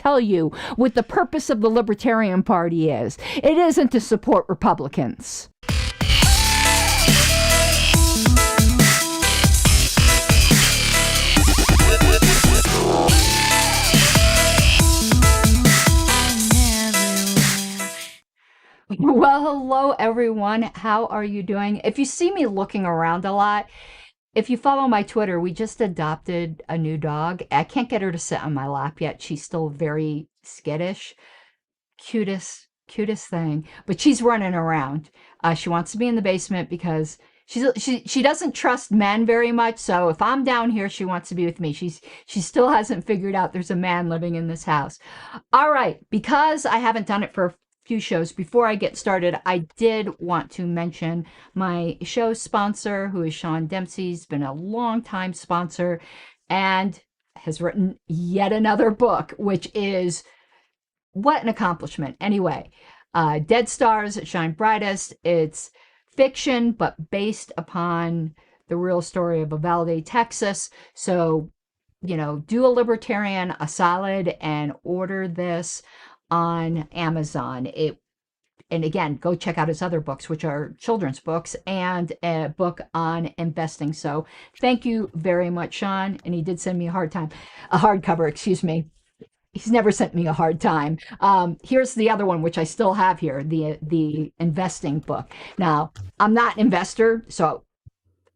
tell you what the purpose of the Libertarian Party is. It isn't to support Republicans. Well, hello everyone. How are you doing? If you see me looking around a lot, if you follow my Twitter, we just adopted a new dog. I can't get her to sit on my lap yet. She's still very skittish. Cutest thing. But she's running around. She wants to be in the basement because she doesn't trust men very much. So if I'm down here, she wants to be with me. She still hasn't figured out there's a man living in this house. All right, because I haven't done it for few shows. Before I get started, I did want to mention my show sponsor, who is Sean Dempsey. He's been a long time sponsor and has written yet another book, which is what an accomplishment. Anyway, Dead Stars Shine Brightest. It's fiction, but based upon the real story of Uvalde, Texas. So, you know, do a Libertarian a solid and order this on Amazon. And again, go check out his other books, which are children's books and a book on investing. So thank you very much, Sean. And he did send me a hardcover, excuse me. He's never sent me a hard time. Here's the other one, which I still have here, the investing book. Now, I'm not an investor, so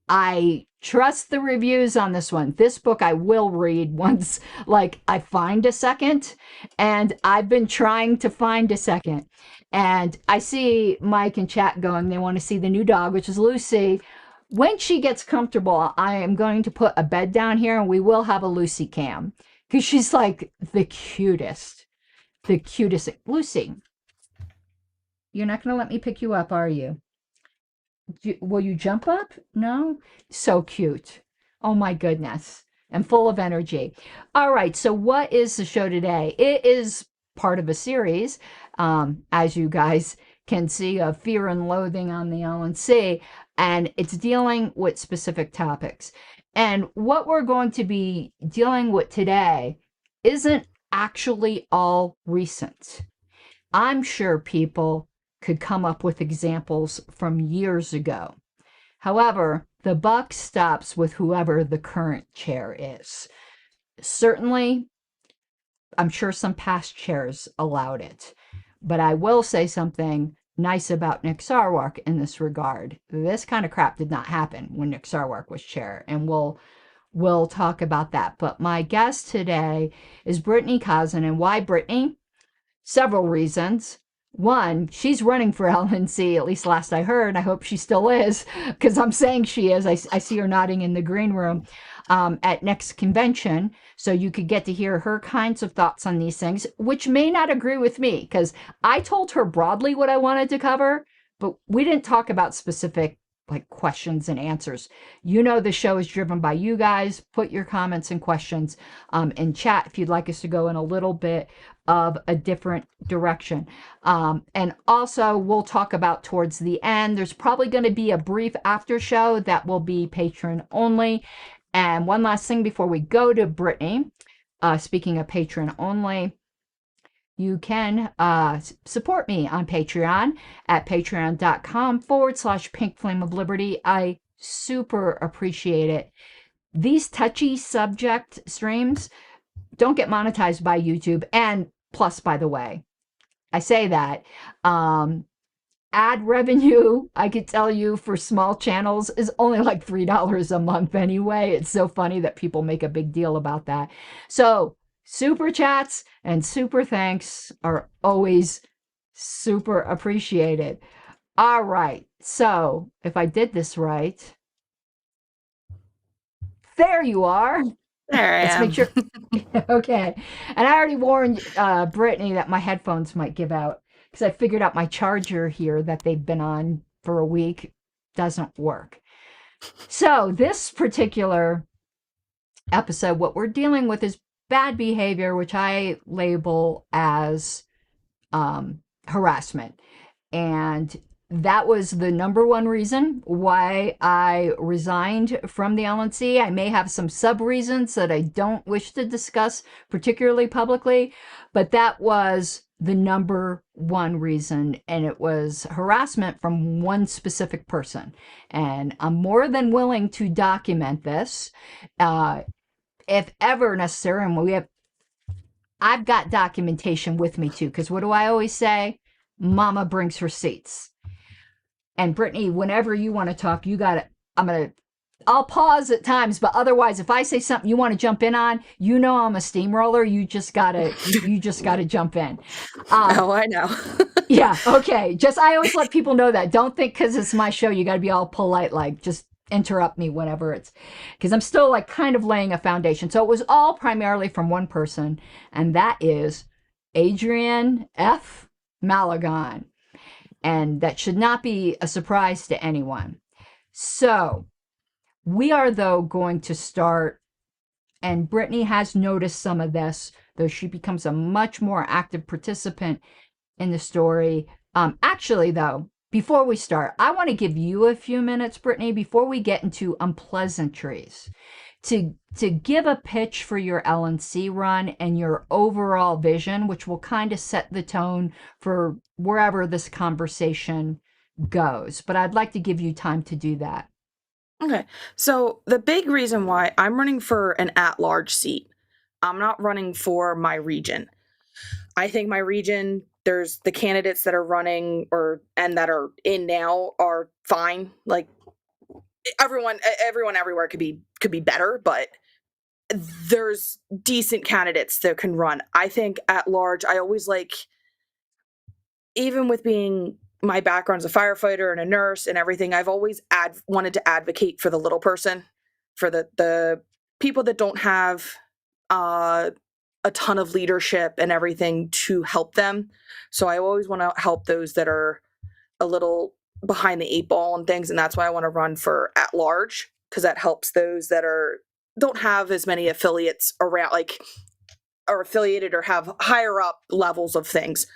I trust the reviews on this one. This book I will read once, like, I find a second, and I've been trying to find a second. And I see Mike and chat going, they want to see the new dog, which is Lucy. When she gets comfortable, I am going to put a bed down here, and we will have a Lucy cam, because she's like the cutest. Lucy, you're not going to let me pick you up, are you? Will you jump up? No? So cute. Oh my goodness. And full of energy. All right. So what is the show today? It is part of a series, as you guys can see, of Fear and Loathing on the LNC. And it's dealing with specific topics. And what we're going to be dealing with today isn't actually all recent. I'm sure people could come up with examples from years ago. However, the buck stops with whoever the current chair is. Certainly, I'm sure some past chairs allowed it. But I will say something nice about Nick Sarwark in this regard. This kind of crap did not happen when Nick Sarwark was chair, and we'll talk about that. But my guest today is Brittany Kosin. And why Brittany? Several reasons. One, she's running for LNC, at least last I heard. I hope she still is, because I'm saying she is. I see her nodding in the green room at next convention. So you could get to hear her kinds of thoughts on these things, which may not agree with me, because I told her broadly what I wanted to cover, but we didn't talk about specific like questions and answers. You know, the show is driven by you guys. Put your comments and questions in chat if you'd like us to go in a little bit of a different direction. And also we'll talk about towards the end, there's probably going to be a brief after show that will be patron only. And one last thing before we go to Brittany, speaking of patron only, you can support me on Patreon at patreon.com/Pink Flame of Liberty. I super appreciate it. These touchy subject streams don't get monetized by YouTube. And plus, by the way, I say that, ad revenue, I could tell you, for small channels is only like $3 a month anyway. It's so funny that people make a big deal about that. So super chats and super thanks are always super appreciated. All right. So if I did this right, there you are. There I Let's am. make sure. Okay. And I already warned Brittany that my headphones might give out, because I figured out my charger here that they've been on for a week doesn't work. So this particular episode, what we're dealing with is bad behavior, which I label as harassment. And that was the number one reason why I resigned from the LNC. I may have some sub reasons that I don't wish to discuss particularly publicly, but that was the number one reason, and it was harassment from one specific person. And I'm more than willing to document this if ever necessary. And I've got documentation with me too, because what do I always say? Mama brings receipts. And Brittany, whenever you want to talk, I'll pause at times, but otherwise, if I say something you want to jump in on, I'm a steamroller. You just gotta jump in. Oh, I know. Yeah. Okay. I always let people know that. Don't think because it's my show, you gotta be all polite, like just interrupt me whenever because I'm still like kind of laying a foundation. So it was all primarily from one person, and that is Adrian F. Malagon. And that should not be a surprise to anyone. So we are, though, going to start, and Brittany has noticed some of this, though she becomes a much more active participant in the story. Actually, though, before we start, I want to give you a few minutes, Brittany, before we get into unpleasantries, to give a pitch for your LNC run and your overall vision, which will kind of set the tone for wherever this conversation goes. But I'd like to give you time to do that. Okay. So the big reason why I'm running for an at-large seat, I'm not running for my region. I think my region, there's the candidates that are running and that are in now are fine. Like everyone everywhere could be better, but there's decent candidates that can run. I think at large, I always even with being my background as a firefighter and a nurse and everything, I've always wanted to advocate for the little person, for the people that don't have a ton of leadership and everything to help them. So I always want to help those that are a little behind the eight ball and things, and that's why I want to run for at large, because that helps those that don't have as many affiliates around, like are affiliated or have higher up levels of things.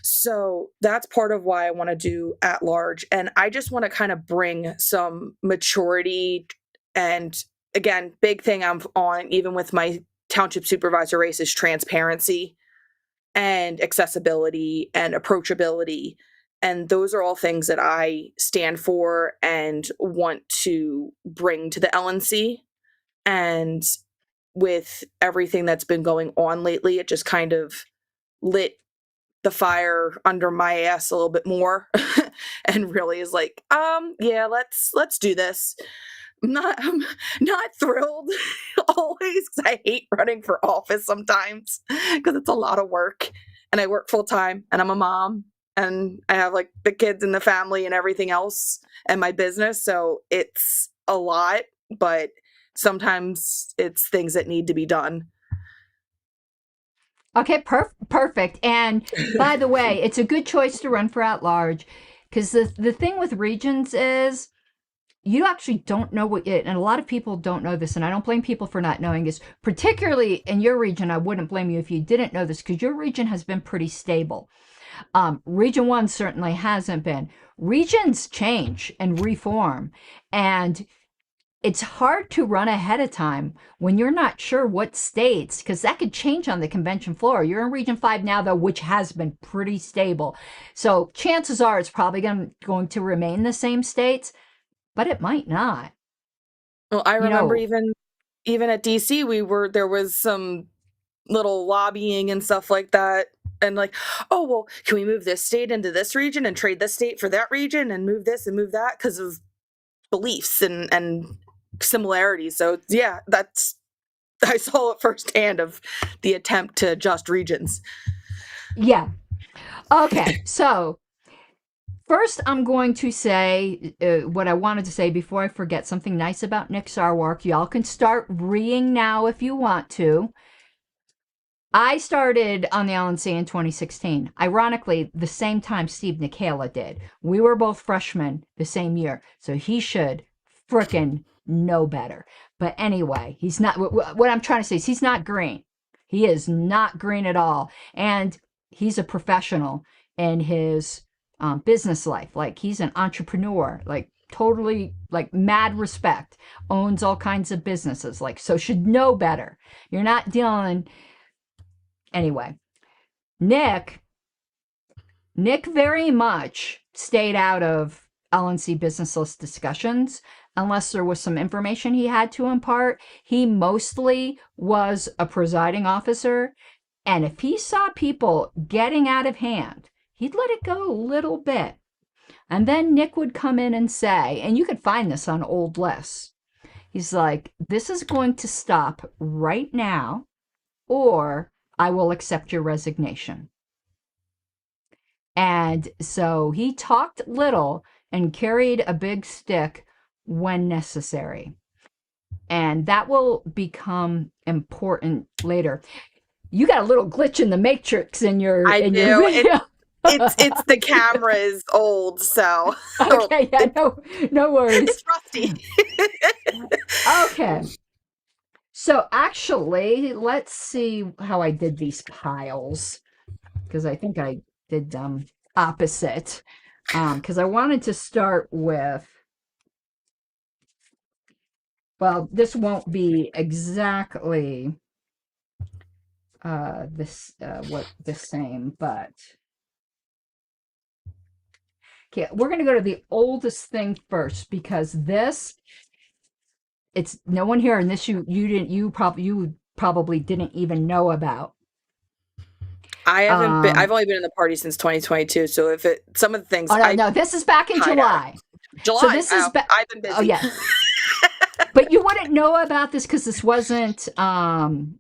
So that's part of why I want to do at large, and I just want to kind of bring some maturity. And again, big thing I'm on, even with my township supervisor race, is transparency and accessibility and approachability. And those are all things that I stand for and want to bring to the LNC. And with everything that's been going on lately, it just kind of lit the fire under my ass a little bit more and really is like, yeah, let's do this. I'm not thrilled always, because I hate running for office sometimes because it's a lot of work, and I work full time, and I'm a mom, and I have like the kids and the family and everything else and my business. So it's a lot, but sometimes it's things that need to be done. Okay, perfect. And by the way, it's a good choice to run for at large, because the thing with regions is you actually don't know and a lot of people don't know this, and I don't blame people for not knowing this, particularly in your region. I wouldn't blame you if you didn't know this, because your region has been pretty stable. Region 1 certainly hasn't been. Regions change and reform, and it's hard to run ahead of time when you're not sure what states, because that could change on the convention floor. You're in Region 5 now, though, which has been pretty stable. So chances are it's probably going to remain the same states, but it might not. Well, I remember even at DC, there was some little lobbying and stuff like that. And like, oh, well, can we move this state into this region and trade this state for that region and move this and move that because of beliefs and similarities. So yeah, I saw it firsthand of the attempt to adjust regions. Yeah. Okay. So first, I'm going to say what I wanted to say before I forget, something nice about Nick Sarwark. Y'all can start reading now if you want to. I started on the LNC in 2016. Ironically, the same time Steve Nikala did. We were both freshmen the same year, so he should frickin' know better. But anyway, he's not. What I'm trying to say is he's not green. He is not green at all. And he's a professional in his business life. Like he's an entrepreneur, like totally like mad respect, owns all kinds of businesses, like so should know better. You're not dealing anyway. Nick very much stayed out of LNC business list discussions unless there was some information he had to impart. He mostly was a presiding officer, and if he saw people getting out of hand, he'd let it go a little bit. And then Nick would come in and say, and you could find this on old lists, he's like, this is going to stop right now, or I will accept your resignation. And so he talked little and carried a big stick when necessary. And that will become important later. You got a little glitch in the matrix in your video. It's the camera is old, so okay, yeah, no worries. It's rusty. Okay. So actually, let's see how I did these piles, because I think I did them opposite. Because I wanted to start with, well, this won't be exactly the same, but okay, we're going to go to the oldest thing first, because it's no one here, and this you probably didn't even know about. I haven't been. I've only been in the party since 2022. So if some of the things. Oh no, this is back in July. July. So this is. I've been busy. Oh yeah. But you wouldn't know about this because this wasn't on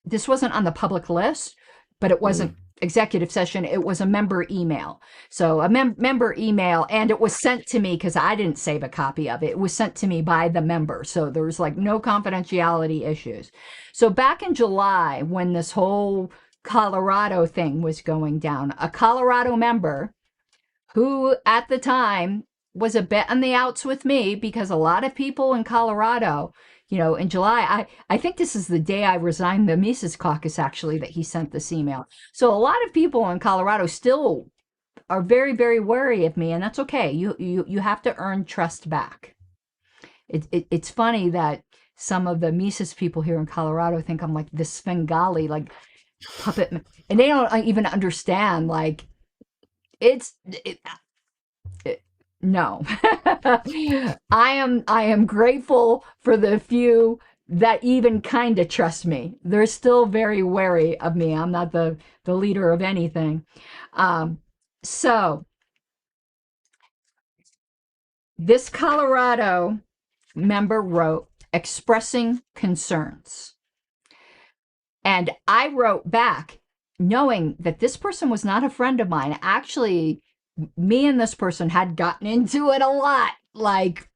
the public list, but it wasn't executive session. It was a member email. So a member email, and it was sent to me because I didn't save a copy of it. It was sent to me by the member. So there was like no confidentiality issues. So back in July, when this whole Colorado thing was going down, a Colorado member who at the time was a bit on the outs with me, because a lot of people in Colorado, in July, I think this is the day I resigned the Mises Caucus, actually, that he sent this email. So a lot of people in Colorado still are very, very wary of me, and that's okay. You have to earn trust back. It's funny that some of the Mises people here in Colorado think I'm like this Svengali, like puppet, and they don't even understand, like, no. I am grateful for the few that even kind of trust me. They're still very wary of me. I'm not the leader of anything. So this Colorado member wrote expressing concerns. And I wrote back knowing that this person was not a friend of mine. Actually, me and this person had gotten into it a lot. Like,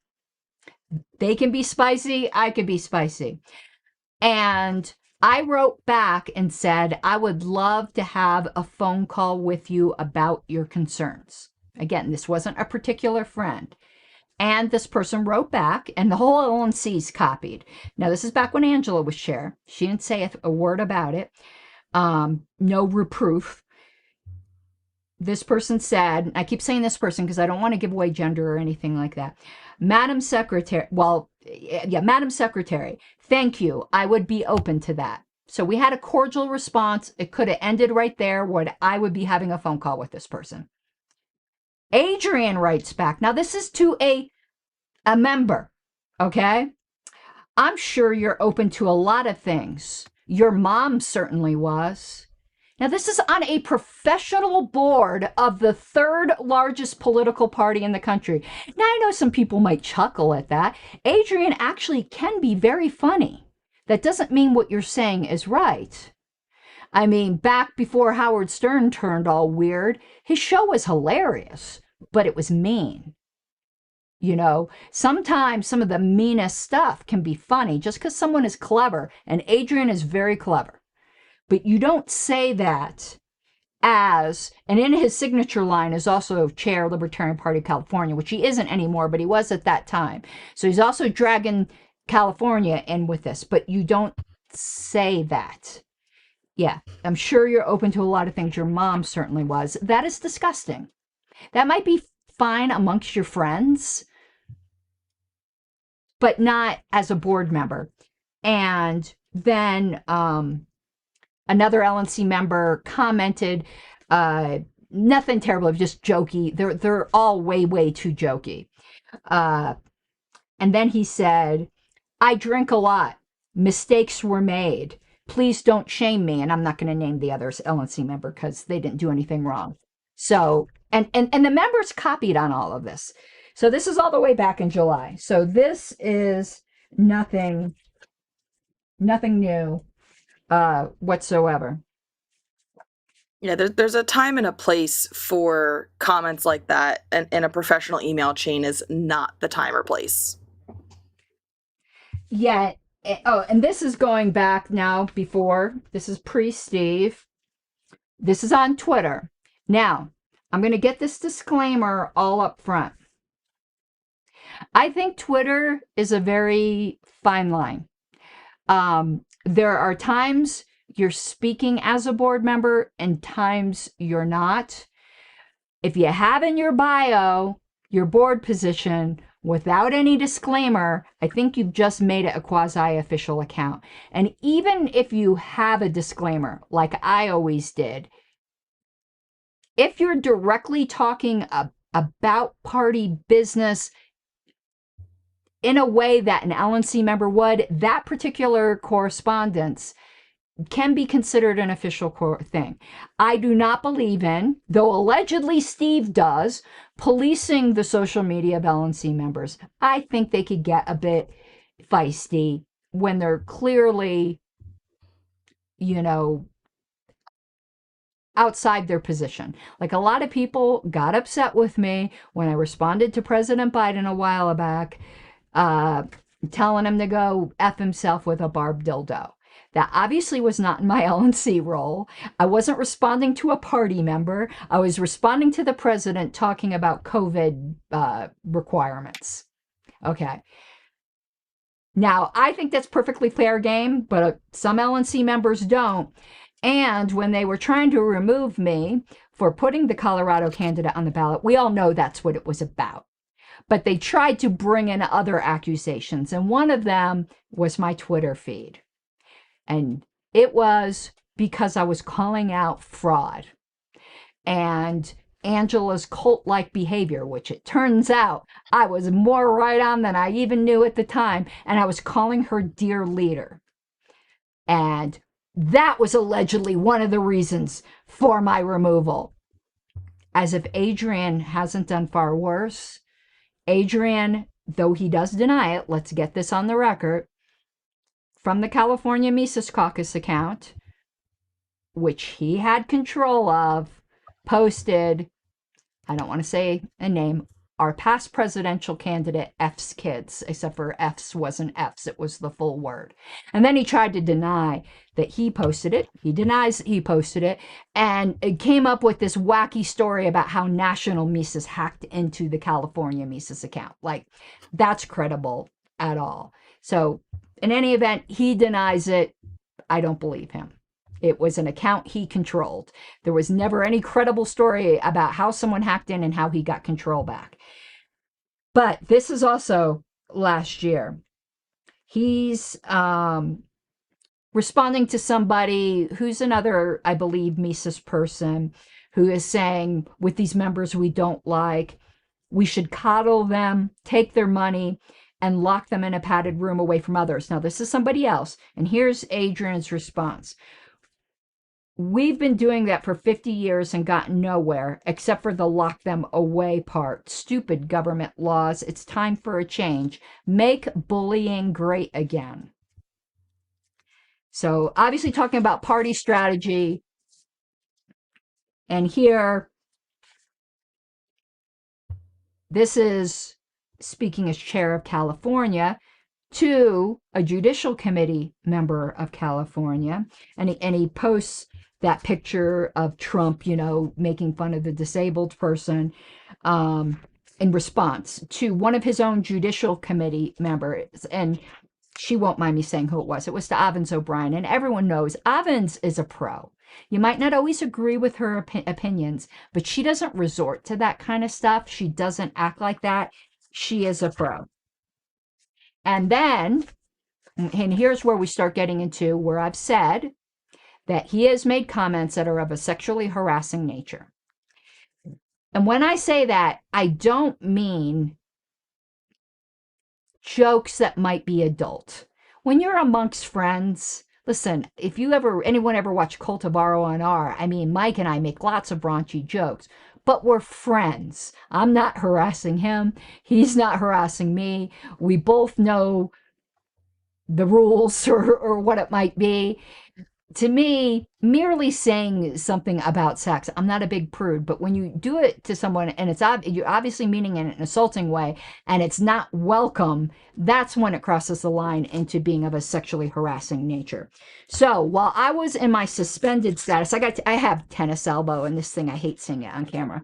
they can be spicy, I could be spicy. And I wrote back and said, I would love to have a phone call with you about your concerns. Again, this wasn't a particular friend. And this person wrote back, and the whole LNC's copied. Now, this is back when Angela was chair. She didn't say a word about it. No reproof. This person said, I keep saying this person because I don't want to give away gender or anything like that. Madam Secretary, Madam Secretary, thank you. I would be open to that. So we had a cordial response. It could have ended right there, where I would be having a phone call with this person. Adrian writes back. Now, this is to a member, okay? I'm sure you're open to a lot of things. Your mom certainly was. Now, this is on a professional board of the third largest political party in the country. Now, I know some people might chuckle at that. Adrian actually can be very funny. That doesn't mean what you're saying is right. I mean, back before Howard Stern turned all weird, his show was hilarious, but it was mean. Sometimes some of the meanest stuff can be funny just because someone is clever, and Adrian is very clever. But you don't say that and in his signature line is also chair Libertarian Party of California, which he isn't anymore, but he was at that time. So he's also dragging California in with this, but you don't say that. Yeah, I'm sure you're open to a lot of things. Your mom certainly was. That is disgusting. That might be fine amongst your friends, but not as a board member. And then another LNC member commented, nothing terrible, just jokey. They're all way too jokey. And then he said, I drink a lot. Mistakes were made. Please don't shame me. And I'm not going to name the other LNC member because they didn't do anything wrong. So, and the members copied on all of this. So this is all the way back in July. So this is nothing new whatsoever. Yeah, there's a time and a place for comments like that, and a professional email chain is not the time or place. Yeah. Oh, and this is going back now before. This is pre-Steve. This is on Twitter. Now, I'm going to get this disclaimer all up front. I think Twitter is a very fine line. There are times you're speaking as a board member and times you're not. If you have in your bio your board position without any disclaimer, I think you've just made it a quasi-official account. And even if you have a disclaimer, like I always did, if you're directly talking about party business in a way that an LNC member would, that particular correspondence can be considered an official thing. I do not believe in, though allegedly Steve does, policing the social media of LNC members. I think they could get a bit feisty when they're clearly, outside their position. Like a lot of people got upset with me when I responded to President Biden a while back, telling him to go F himself with a barbed dildo. That obviously was not in my LNC role. I wasn't responding to a party member. I was responding to the president talking about COVID requirements. Okay. Now, I think that's perfectly fair game, but some LNC members don't. And when they were trying to remove me for putting the Colorado candidate on the ballot, we all know that's what it was about. But they tried to bring in other accusations, and one of them was my Twitter feed. And it was because I was calling out fraud and Angela's cult-like behavior, which it turns out I was more right on than I even knew at the time. And I was calling her dear leader. And that was allegedly one of the reasons for my removal. As if Adrian hasn't done far worse. Adrian, though he does deny it, let's get this on the record, from the California Mises Caucus account, which he had control of, posted, I don't want to say a name, our past presidential candidate F's kids, except for F's wasn't F's, it was the full word. And then he tried to deny that he posted it. He denies that he posted it. And it came up with this wacky story about how National Mises hacked into the California Mises account. Like, that's credible at all. So in any event, he denies it. I don't believe him. It was an account he controlled. There was never any credible story about how someone hacked in and how he got control back. But this is also last year. He's responding to somebody who's another, I believe, Mises person who is saying, with these members we don't like, we should coddle them, take their money, and lock them in a padded room away from others. Now, this is somebody else. And here's Adrian's response. We've been doing that for 50 years and gotten nowhere, except for the lock them away part. Stupid government laws. It's time for a change. Make bullying great again. So obviously talking about party strategy. And here, this is speaking as chair of California to a Judicial Committee member of California. And he posts that picture of Trump, making fun of the disabled person in response to one of his own Judicial Committee members. And she won't mind me saying who it was. It was to Avens O'Brien. And everyone knows Avens is a pro. You might not always agree with her opinions, but she doesn't resort to that kind of stuff. She doesn't act like that. She is a pro. And then, and here's where we start getting into where I've said that he has made comments that are of a sexually harassing nature. And when I say that, I don't mean jokes that might be adult. When you're amongst friends, listen, if anyone ever watched Cult of R.O.N.R., I mean, Mike and I make lots of raunchy jokes, but we're friends. I'm not harassing him. He's not harassing me. We both know the rules or what it might be. To me, merely saying something about sex, I'm not a big prude, but when you do it to someone and you're obviously meaning it in an assaulting way and it's not welcome, that's when it crosses the line into being of a sexually harassing nature. So while I was in my suspended status, I have tennis elbow, and this thing, I hate seeing it on camera.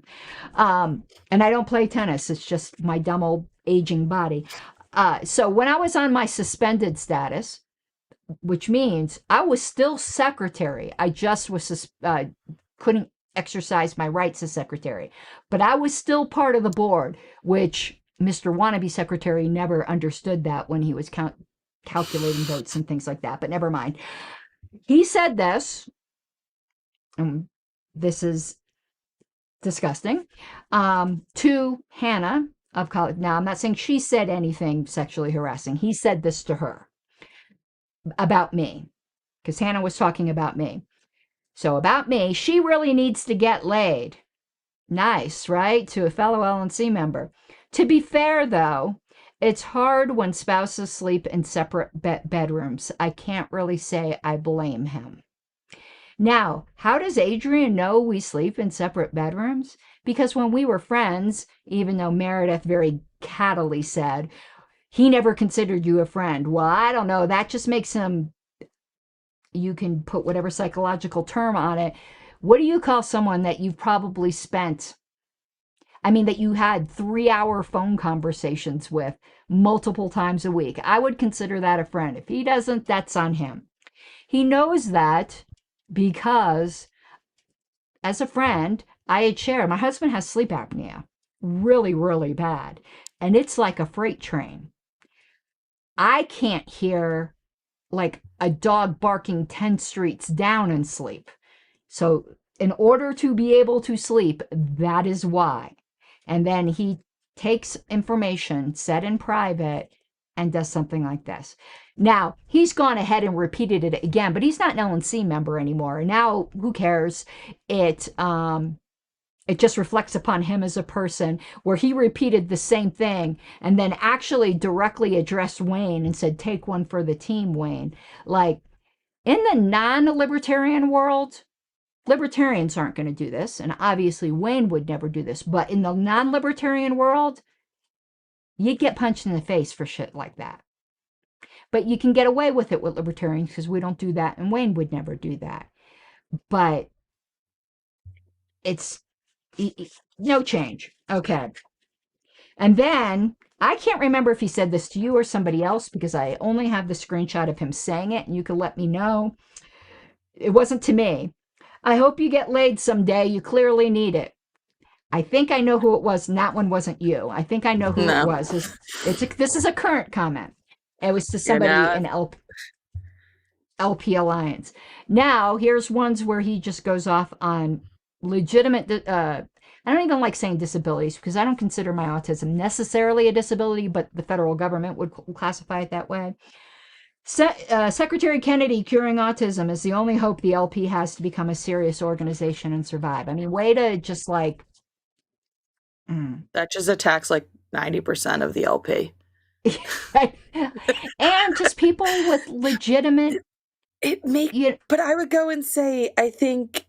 And I don't play tennis. It's just my dumb old aging body. So when I was on my suspended status, which means I was still secretary. I just couldn't exercise my rights as secretary, but I was still part of the board, which Mr. Wannabe Secretary never understood that when he was calculating votes and things like that, but never mind. He said this, and this is disgusting, to Hannah of college. Now, I'm not saying she said anything sexually harassing. He said this to her about me, because Hannah was talking about me. So about me, she really needs to get laid. Nice, right? To a fellow LNC member. To be fair, though, it's hard when spouses sleep in separate bedrooms. I can't really say I blame him. Now, how does Adrian know we sleep in separate bedrooms? Because when we were friends, even though Meredith very cattily said, he never considered you a friend. Well, I don't know. That just makes him, you can put whatever psychological term on it. What do you call someone that you've probably spent, that you had 3-hour phone conversations with multiple times a week? I would consider that a friend. If he doesn't, that's on him. He knows that because as a friend, I had shared, my husband has sleep apnea, really, really bad. And it's like a freight train. I can't hear like a dog barking 10 streets down and sleep. So in order to be able to sleep, that is why. And then he takes information said in private and does something like this. Now, he's gone ahead and repeated it again, but he's not an LNC member anymore. And now, who cares? It just reflects upon him as a person, where he repeated the same thing and then actually directly addressed Wayne and said, take one for the team, Wayne. Like, in the non-libertarian world, libertarians aren't going to do this. And obviously, Wayne would never do this. But in the non-libertarian world, you get punched in the face for shit like that. But you can get away with it with libertarians because we don't do that. And Wayne would never do that. But it's no change. Okay. And then I can't remember if he said this to you or somebody else, because I only have the screenshot of him saying it, and you can let me know. It wasn't to me. I hope you get laid someday. You clearly need it. I think I know who it was, and that one wasn't you. I think I know who it was. This is a current comment. It was to somebody in LP Alliance. Now, here's ones where he just goes off on legitimate, I don't even like saying disabilities, because I don't consider my autism necessarily a disability, but the federal government would classify it that way. Secretary Kennedy, curing autism is the only hope the LP has to become a serious organization and survive. Way to just like... That just attacks like 90% of the LP. And just people with legitimate... But I would go and say, I think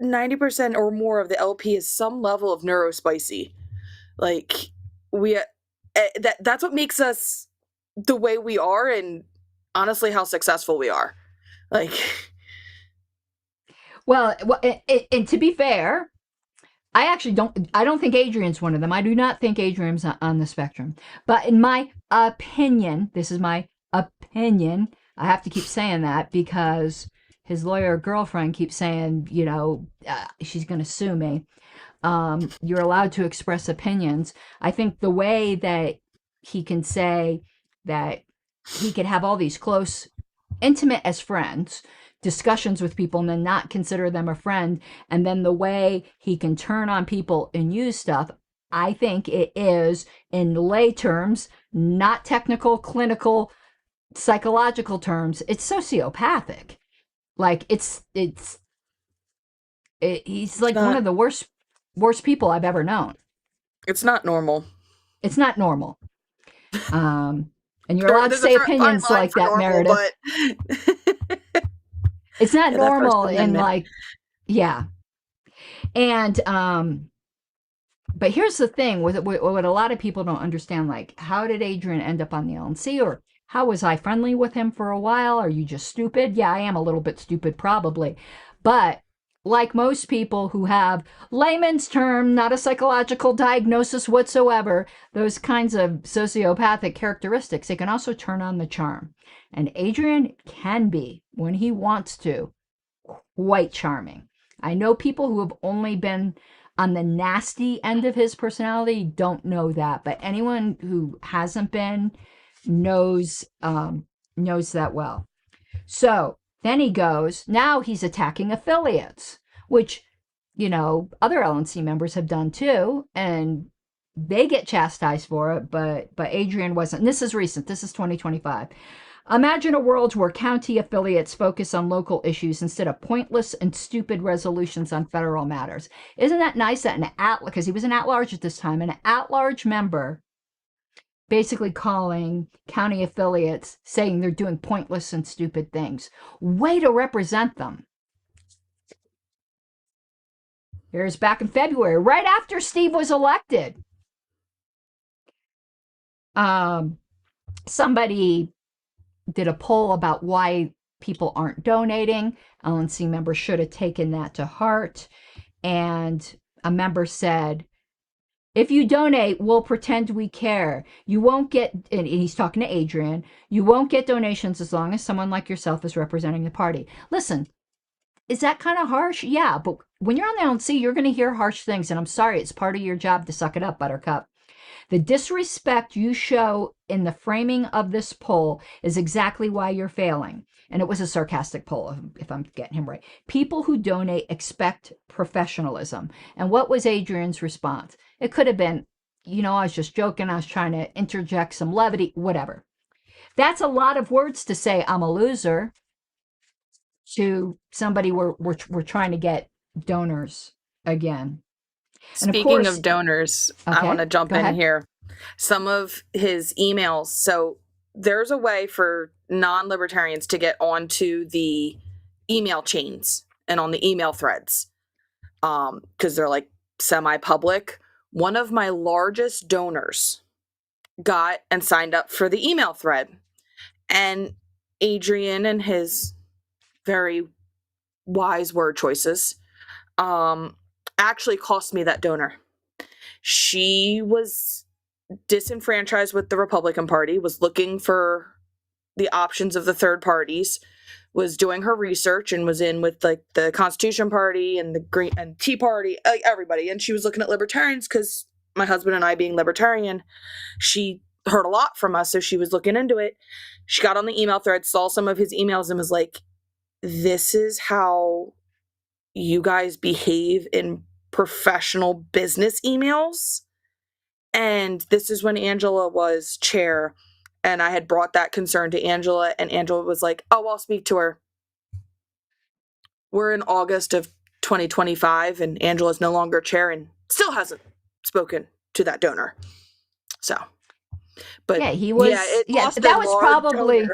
90% or more of the LP is some level of neurospicy. Like, that's what makes us the way we are, and honestly how successful we are. Like, well, and to be fair, I don't think Adrian's one of them. I do not think Adrian's on the spectrum. But in my opinion, this is my opinion, I have to keep saying that because his lawyer girlfriend keeps saying, she's going to sue me. You're allowed to express opinions. I think the way that he can say that he could have all these close, intimate as friends, discussions with people and then not consider them a friend, and then the way he can turn on people and use stuff, I think it is, in lay terms, not technical, clinical, psychological terms, it's sociopathic. Like he's like one of the worst people I've ever known. It's not normal. It's not normal. And you're allowed to say opinions like that, normal, Meredith. But... it's not normal in like, yeah. And but here's the thing with what a lot of people don't understand, like, how did Adrian end up on the LNC, or how was I friendly with him for a while? Are you just stupid? Yeah, I am a little bit stupid, probably. But like most people who have layman's term, not a psychological diagnosis whatsoever, those kinds of sociopathic characteristics, they can also turn on the charm. And Adrian can be, when he wants to, quite charming. I know people who have only been on the nasty end of his personality don't know that, but anyone who hasn't been knows that well. So then he goes, now he's attacking affiliates, which, other LNC members have done too, and they get chastised for it, but Adrian wasn't. And this is recent. This is 2025. Imagine a world where county affiliates focus on local issues instead of pointless and stupid resolutions on federal matters. Isn't that nice that because he was an at-large at this time, an at-large member basically calling county affiliates, saying they're doing pointless and stupid things. Way to represent them. Here's back in February, right after Steve was elected. Somebody did a poll about why people aren't donating. LNC members should have taken that to heart. And a member said, if you donate, we'll pretend we care. You won't get, and he's talking to Adrian, you won't get donations as long as someone like yourself is representing the party. Listen, is that kind of harsh? Yeah, but when you're on the LNC, you're going to hear harsh things. And I'm sorry, it's part of your job to suck it up, Buttercup. The disrespect you show in the framing of this poll is exactly why you're failing. And it was a sarcastic poll, if I'm getting him right. People who donate expect professionalism. And what was Adrian's response? It could have been, I was just joking. I was trying to interject some levity, whatever. That's a lot of words to say, I'm a loser, to somebody we're trying to get donors again. Speaking of donors, okay, I want to jump in here. Some of his emails. So there's a way for non-libertarians to get onto the email chains and on the email threads, because they're like semi-public. One of my largest donors got and signed up for the email thread. And Adrian and his very wise word choices actually cost me that donor. She was disenfranchised with the Republican Party, was looking for the options of the third parties, was doing her research, and was in with like the Constitution Party and the Green and Tea Party, like everybody. And she was looking at libertarians because my husband and I, being libertarian, she heard a lot from us, so she was looking into it. She got on the email thread, saw some of his emails, and was like, this is how you guys behave in professional business emails. And this is when Angela was chair, and I had brought that concern to Angela, and Angela was like, oh, I'll speak to her. We're in August of 2025, and Angela's no longer chair and still hasn't spoken to that donor. So, but yeah, he was, that was probably donor.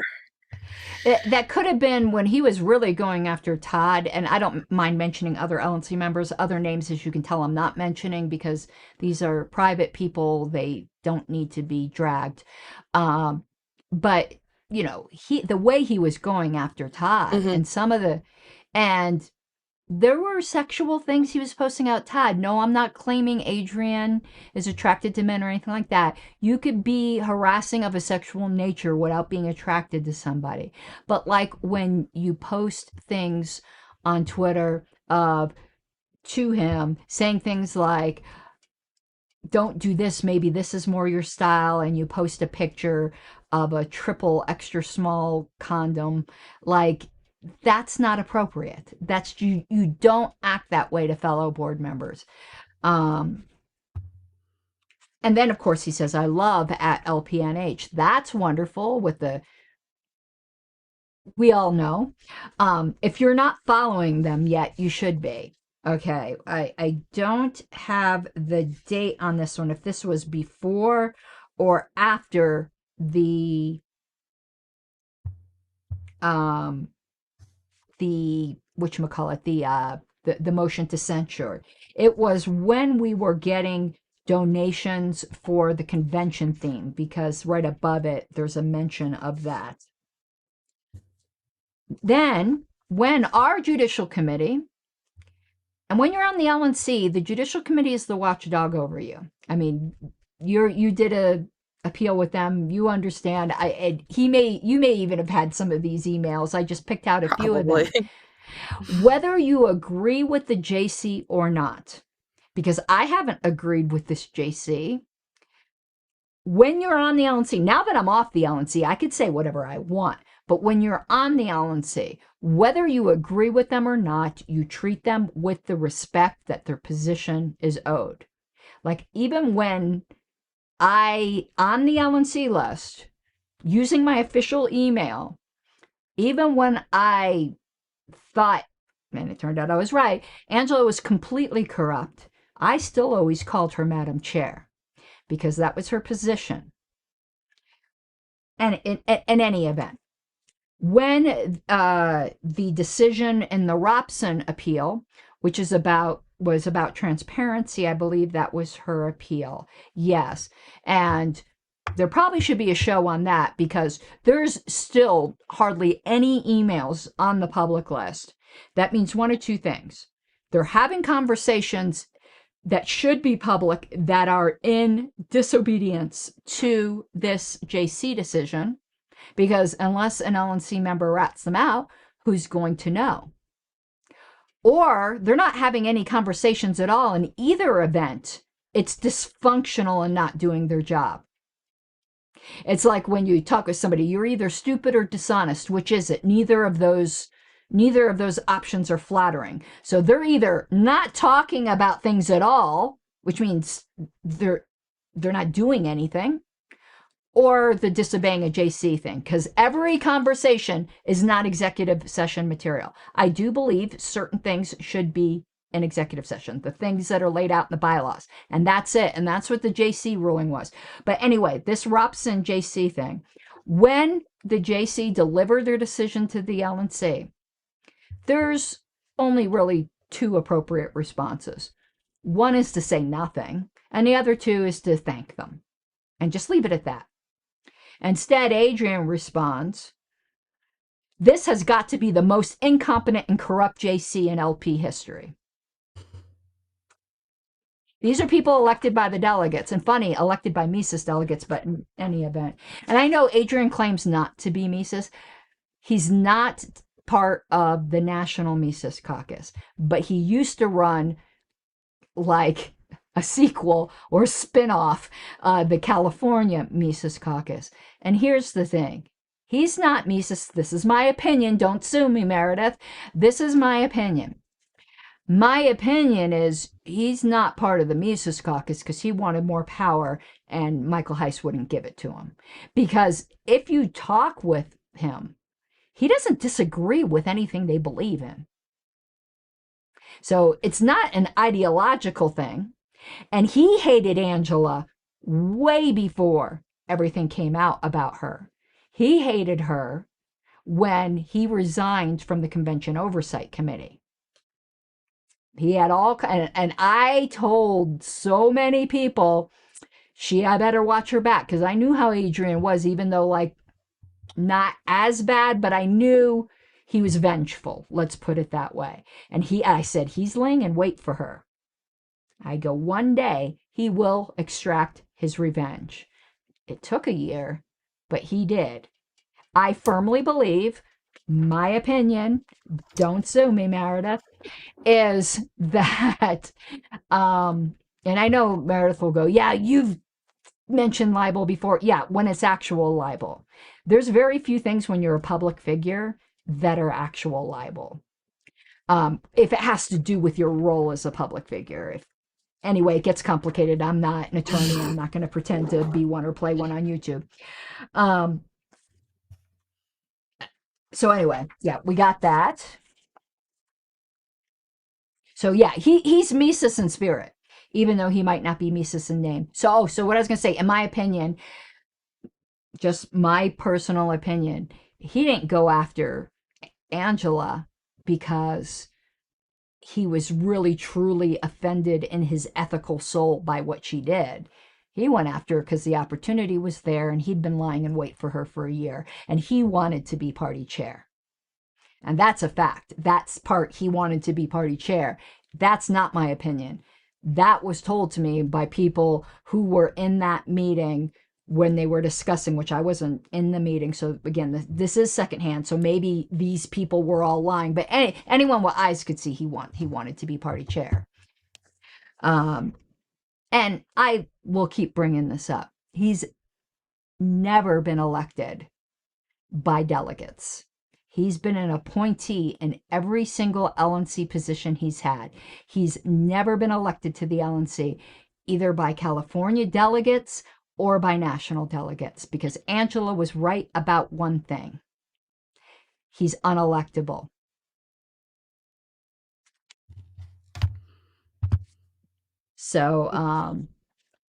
That could have been when he was really going after Todd, and I don't mind mentioning other LNC members, other names, as you can tell I'm not mentioning, because these are private people. They don't need to be dragged. But, the way he was going after Todd, mm-hmm. and some of the, and there were sexual things he was posting outside. No, I'm not claiming Adrian is attracted to men or anything like that. You could be harassing of a sexual nature without being attracted to somebody. But like when you post things on Twitter to him, saying things like, don't do this, maybe this is more your style, and you post a picture of a triple extra small condom, like, that's not appropriate. That's you don't act that way to fellow board members. And then of course he says, I love at LPNH. That's wonderful with the, we all know. If you're not following them yet, you should be. Okay, I don't have the date on this one, if this was before or after the whatchamacallit, the motion to censure. It was when we were getting donations for the convention theme, because right above it there's a mention of that. Then when our Judicial Committee, and when you're on the LNC, the Judicial Committee is the watchdog over you. I mean, you did a appeal with them, you understand. You may even have had some of these emails. I just picked out a few of them. Whether you agree with the JC or not, because I haven't agreed with this JC. When you're on the LNC, now that I'm off the LNC, I could say whatever I want. But when you're on the LNC, whether you agree with them or not, you treat them with the respect that their position is owed. Like, even when on the LNC list, using my official email, even when I thought, and it turned out I was right, Angela was completely corrupt, I still always called her Madam Chair, because that was her position. And in any event, when the decision in the Robson appeal, which was about transparency, I believe that was her appeal. Yes. And there probably should be a show on that, because there's still hardly any emails on the public list. That means one of two things. They're having conversations that should be public that are in disobedience to this JC decision, because unless an LNC member rats them out, who's going to know? Or they're not having any conversations at all. In either event, it's dysfunctional and not doing their job. It's like when you talk with somebody, you're either stupid or dishonest. Which is it? Neither of those options are flattering. So they're either not talking about things at all, which means they're not doing anything, or the disobeying a JC thing, because every conversation is not executive session material. I do believe certain things should be in executive session, the things that are laid out in the bylaws, and that's it. And that's what the JC ruling was. But anyway, this Robson JC thing, when the JC delivered their decision to the LNC, there's only really two appropriate responses. One is to say nothing, and the other two is to thank them and just leave it at that. Instead, Adrian responds, this has got to be the most incompetent and corrupt JC in LP history. These are people elected by the delegates, and funny, elected by Mises delegates, but in any event. And I know Adrian claims not to be Mises. He's not part of the National Mises Caucus, but he used to run like a sequel or spin-off, the California Mises Caucus. And here's the thing. He's not Mises. This is my opinion. Don't sue me, Meredith. This is my opinion. My opinion is he's not part of the Mises Caucus because he wanted more power and Michael Heiss wouldn't give it to him. Because if you talk with him, he doesn't disagree with anything they believe in. So it's not an ideological thing. And he hated Angela way before everything came out about her. He hated her when he resigned from the Convention Oversight Committee. He had all, and I told so many people, I better watch her back, because I knew how Adrian was, even though like not as bad, but I knew He was vengeful, let's put it that way. And I said, he's laying in wait for her. I go, one day he will extract his revenge. It took a year, but he did. I firmly believe, my opinion, don't sue me, Meredith, is that, and I know Meredith will go, yeah, you've mentioned libel before. Yeah, when it's actual libel. There's very few things when you're a public figure that are actual libel. If it has to do with your role as a public figure. Anyway, it gets complicated. I'm not an attorney. I'm not going to pretend to be one or play one on YouTube. So anyway, yeah, we got that. So yeah, he's Mises in spirit, even though he might not be Mises in name. So what I was going to say, in my opinion, just my personal opinion, he didn't go after Angela because he was really truly offended in his ethical soul by what she did. He went after her because the opportunity was there and he'd been lying in wait for her for a year and he wanted to be party chair. And that's a fact. That's part, he wanted to be party chair. That's not my opinion. That was told to me by people who were in that meeting when they were discussing, which I wasn't in the meeting. So again, this is secondhand. So maybe these people were all lying, but anyone with eyes could see he wanted to be party chair. And I will keep bringing this up. He's never been elected by delegates. He's been an appointee in every single LNC position he's had. He's never been elected to the LNC, either by California delegates or by national delegates, because Angela was right about one thing. He's unelectable. So,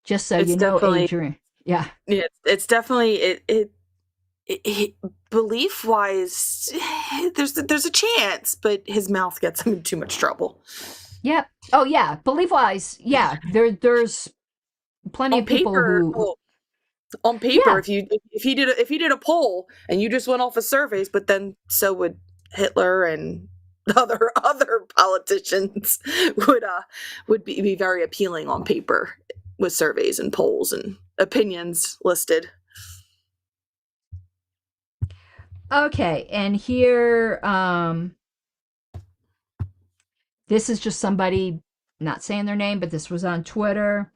just so you know, Adrian. Yeah. It's definitely belief wise, there's a chance, but his mouth gets him in too much trouble. Yep. Oh yeah, belief wise, yeah. There's plenty of people who on paper, yeah. if he did a poll and you just went off of surveys, but then so would Hitler and other politicians would be very appealing on paper with surveys and polls and opinions listed. Okay, and here, this is just somebody, not saying their name, but this was on Twitter,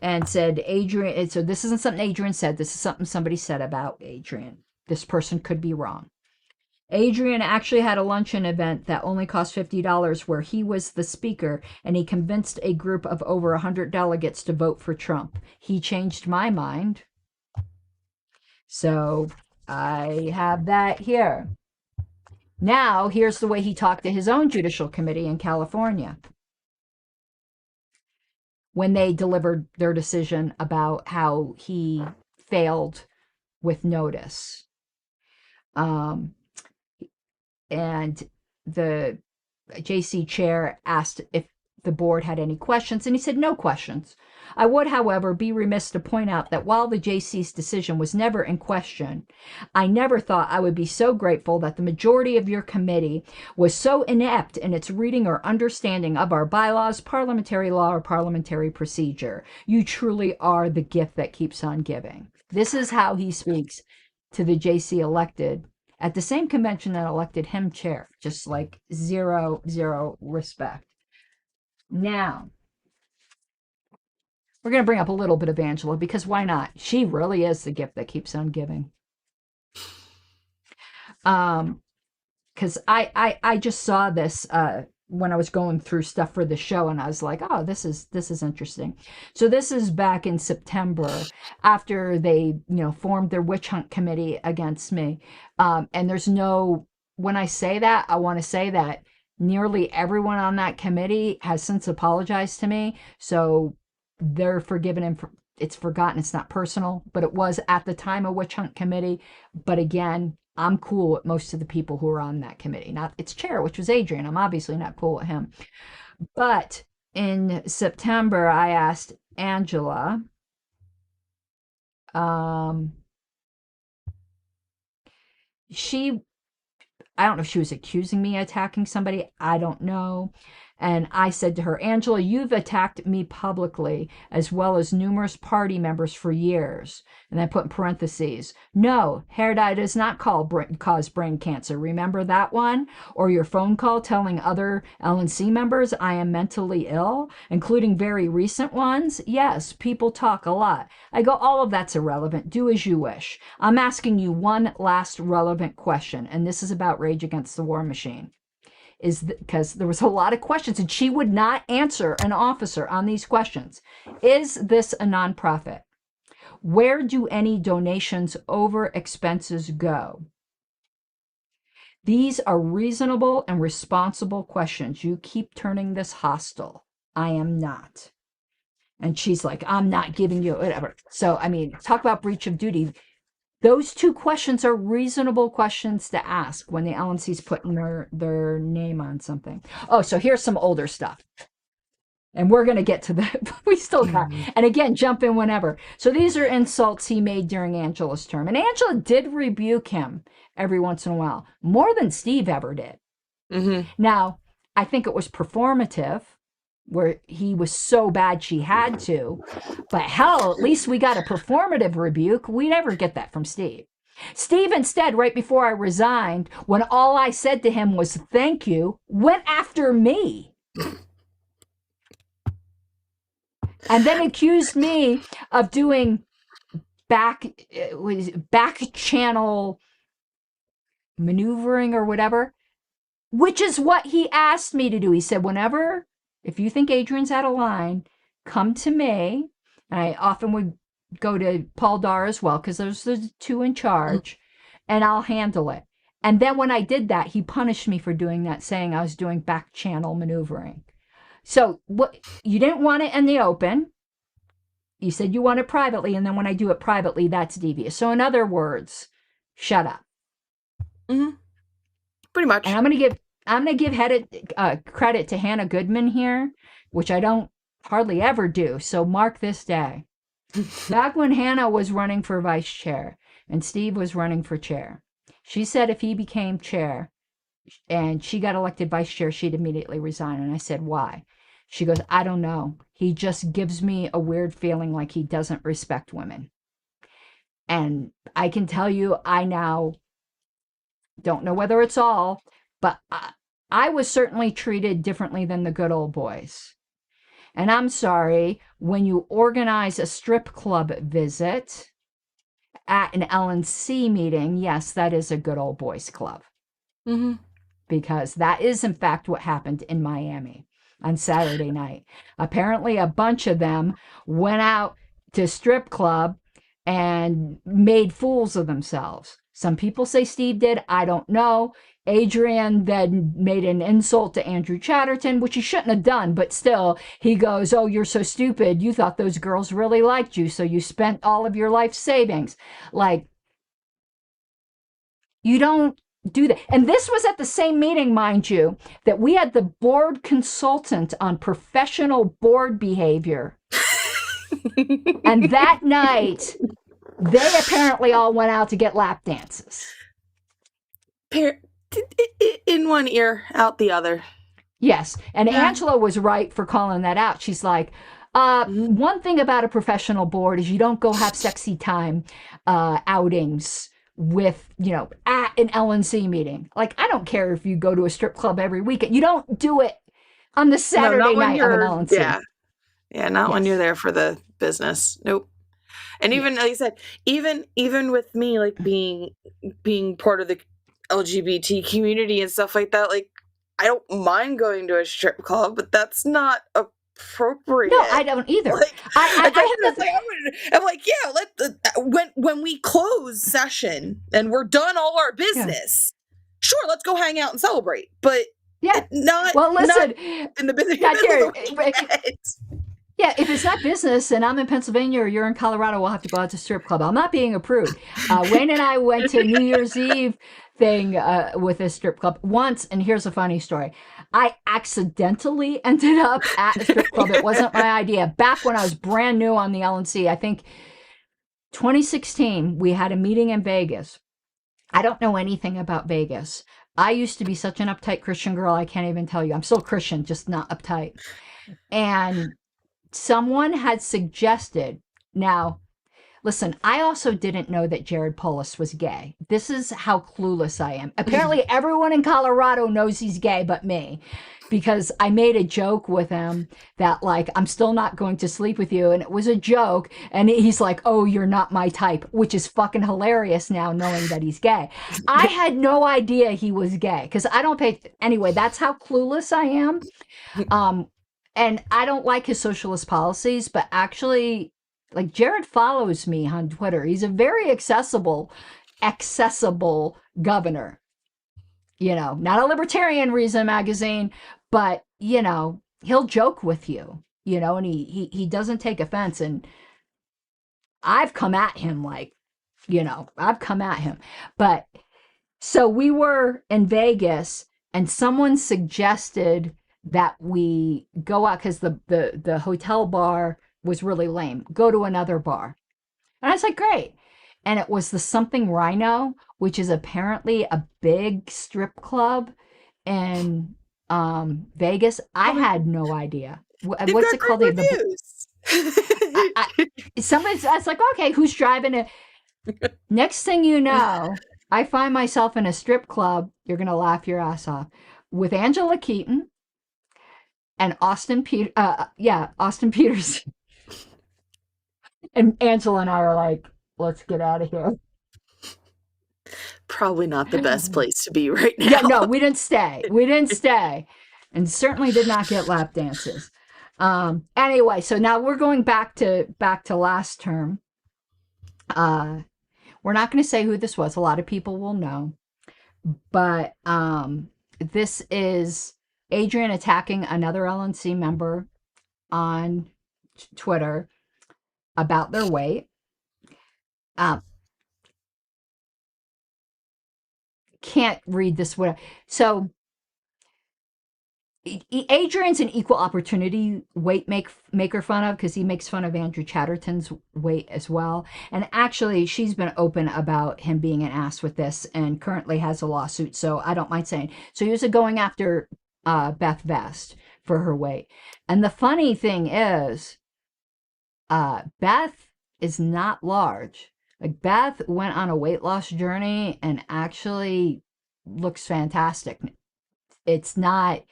and said, Adrian, so this isn't something Adrian said, this is something somebody said about Adrian. This person could be wrong. Adrian actually had a luncheon event that only cost $50 where he was the speaker, and he convinced a group of over 100 delegates to vote for Trump. He changed my mind. So I have that here. Now, here's the way he talked to his own Judicial Committee in California when they delivered their decision about how he failed with notice. And the JC chair asked if the board had any questions, and he said no questions. I would, however, be remiss to point out that while the JC's decision was never in question, I never thought I would be so grateful that the majority of your committee was so inept in its reading or understanding of our bylaws, parliamentary law, or parliamentary procedure. You truly are the gift that keeps on giving. This is how he speaks to the JC elected at the same convention that elected him chair. Just like zero respect. Now, we're going to bring up a little bit of Angela, because why not? She really is the gift that keeps on giving. Because I just saw this when I was going through stuff for the show, and I was like, oh, this is interesting. So this is back in September, after they formed their witch hunt committee against me. And there's no, when I say that, I want to say that nearly everyone on that committee has since apologized to me. So they're forgiven and it's forgotten. It's not personal, but it was at the time a witch hunt committee. But again, I'm cool with most of the people who are on that committee. Not its chair, which was Adrian. I'm obviously not cool with him. But in September, I asked Angela, I don't know if she was accusing me of attacking somebody. I don't know. And I said to her, Angela, you've attacked me publicly as well as numerous party members for years. And I put in parentheses, no, hair dye does not cause brain cancer. Remember that one? Or your phone call telling other LNC members I am mentally ill, including very recent ones? Yes, people talk a lot. I go, all of that's irrelevant. Do as you wish. I'm asking you one last relevant question, and this is about Rage Against the War Machine. Is because there was a lot of questions and she would not answer an officer on these questions. Is this a nonprofit? Where do any donations over expenses go? These are reasonable and responsible questions. You keep turning this hostile. I am not. And she's like, I'm not giving you whatever. So, I mean, talk about breach of duty. Those two questions are reasonable questions to ask when the LNC's putting their name on something. Oh, so here's some older stuff. And we're going to get to that. We still got, and again, jump in whenever. So these are insults he made during Angela's term. And Angela did rebuke him every once in a while, more than Steve ever did. Mm-hmm. Now, I think it was performative, where he was so bad she had to. But hell, at least we got a performative rebuke. We never get that from Steve. Steve instead, right before I resigned, when all I said to him was thank you, went after me. And then accused me of doing back channel maneuvering or whatever, which is what he asked me to do. He said, if you think Adrian's out of line, come to me. And I often would go to Paul Dar as well, because those are the two in charge, and I'll handle it. And then when I did that, he punished me for doing that, saying I was doing back channel maneuvering. So what you didn't want it in the open. You said you want it privately, and then when I do it privately, that's devious. So in other words, shut up. Mm-hmm. Pretty much. And I'm gonna give credit to Hannah Goodman here, which I don't hardly ever do. So mark this day. Back when Hannah was running for vice chair and Steve was running for chair, she said if he became chair and she got elected vice chair, she'd immediately resign. And I said, why? She goes, I don't know. He just gives me a weird feeling like he doesn't respect women. And I can tell you, I now don't know whether it's all, but I was certainly treated differently than the good old boys. And I'm sorry, when you organize a strip club visit at an LNC meeting, yes, that is a good old boys club. Mm-hmm. Because that is, in fact, what happened in Miami on Saturday night. Apparently, a bunch of them went out to strip club and made fools of themselves. Some people say Steve did. I don't know. Adrian then made an insult to Andrew Chatterton, which he shouldn't have done, but still, he goes, oh, you're so stupid. You thought those girls really liked you, so you spent all of your life savings. Like, you don't do that. And this was at the same meeting, mind you, that we had the board consultant on professional board behavior. And that night, they apparently all went out to get lap dances. In one ear, out the other. Yes. And yeah. Angela was right for calling that out. She's like, one thing about a professional board is you don't go have sexy time outings with, at an LNC meeting. Like, I don't care if you go to a strip club every weekend. You don't do it on the Saturday night of an LNC. Yeah. Yeah, not when you're there for the business. Nope. And even, like I said, even with me, like being part of the LGBT community and stuff like that, like, I don't mind going to a strip club, but that's not appropriate. No, I don't either. Like, I'm like, yeah, when we close session and we're done all our business, sure, let's go hang out and celebrate. But not in the business. Yeah, if it's not business and I'm in Pennsylvania or you're in Colorado, we'll have to go out to strip club. I'm not being approved. Wayne and I went to New Year's Eve thing with a strip club once, and here's a funny story. I accidentally ended up at a strip club. It wasn't my idea. Back when I was brand new on the LNC, I think 2016, we had a meeting in Vegas. I don't know anything about Vegas. I used to be such an uptight Christian girl, I can't even tell you. I'm still Christian, just not uptight. And someone had suggested, now, listen, I also didn't know that Jared Polis was gay. This is how clueless I am. Apparently, everyone in Colorado knows he's gay but me, because I made a joke with him that, like, I'm still not going to sleep with you. And it was a joke. And he's like, oh, you're not my type, which is fucking hilarious now, knowing that he's gay. I had no idea he was gay because I don't pay. Anyway, that's how clueless I am. And I don't like his socialist policies, but actually, like, Jared follows me on Twitter. He's a very accessible governor. You know, not a Libertarian Reason magazine, but, you know, he'll joke with you, you know, and he doesn't take offense. And I've come at him, like, you know, I've come at him. But so we were in Vegas and someone suggested that we go out because the hotel bar was really lame. Go to another bar. And I was like, great. And it was the Something Rhino, which is apparently a big strip club in Vegas. I had no idea. What's it called? Somebody's, I was like, okay, who's driving it? Next thing you know, I find myself in a strip club. You're going to laugh your ass off with Angela Keaton and Austin Peters. And Angela and I are like, let's get out of here. Probably not the best place to be right now. Yeah, no, we didn't stay. We didn't stay. And certainly did not get lap dances. Anyway, so now we're going back to last term. We're not going to say who this was. A lot of people will know. But this is Adrian attacking another LNC member on Twitter about their weight. Can't read this. So Adrian's an equal opportunity weight maker fun of, because he makes fun of Andrew Chatterton's weight as well. And actually, she's been open about him being an ass with this and currently has a lawsuit. So I don't mind saying. So he was going after Beth Vest for her weight. And the funny thing is, Beth is not large. Like, Beth went on a weight loss journey and actually looks fantastic. It's not,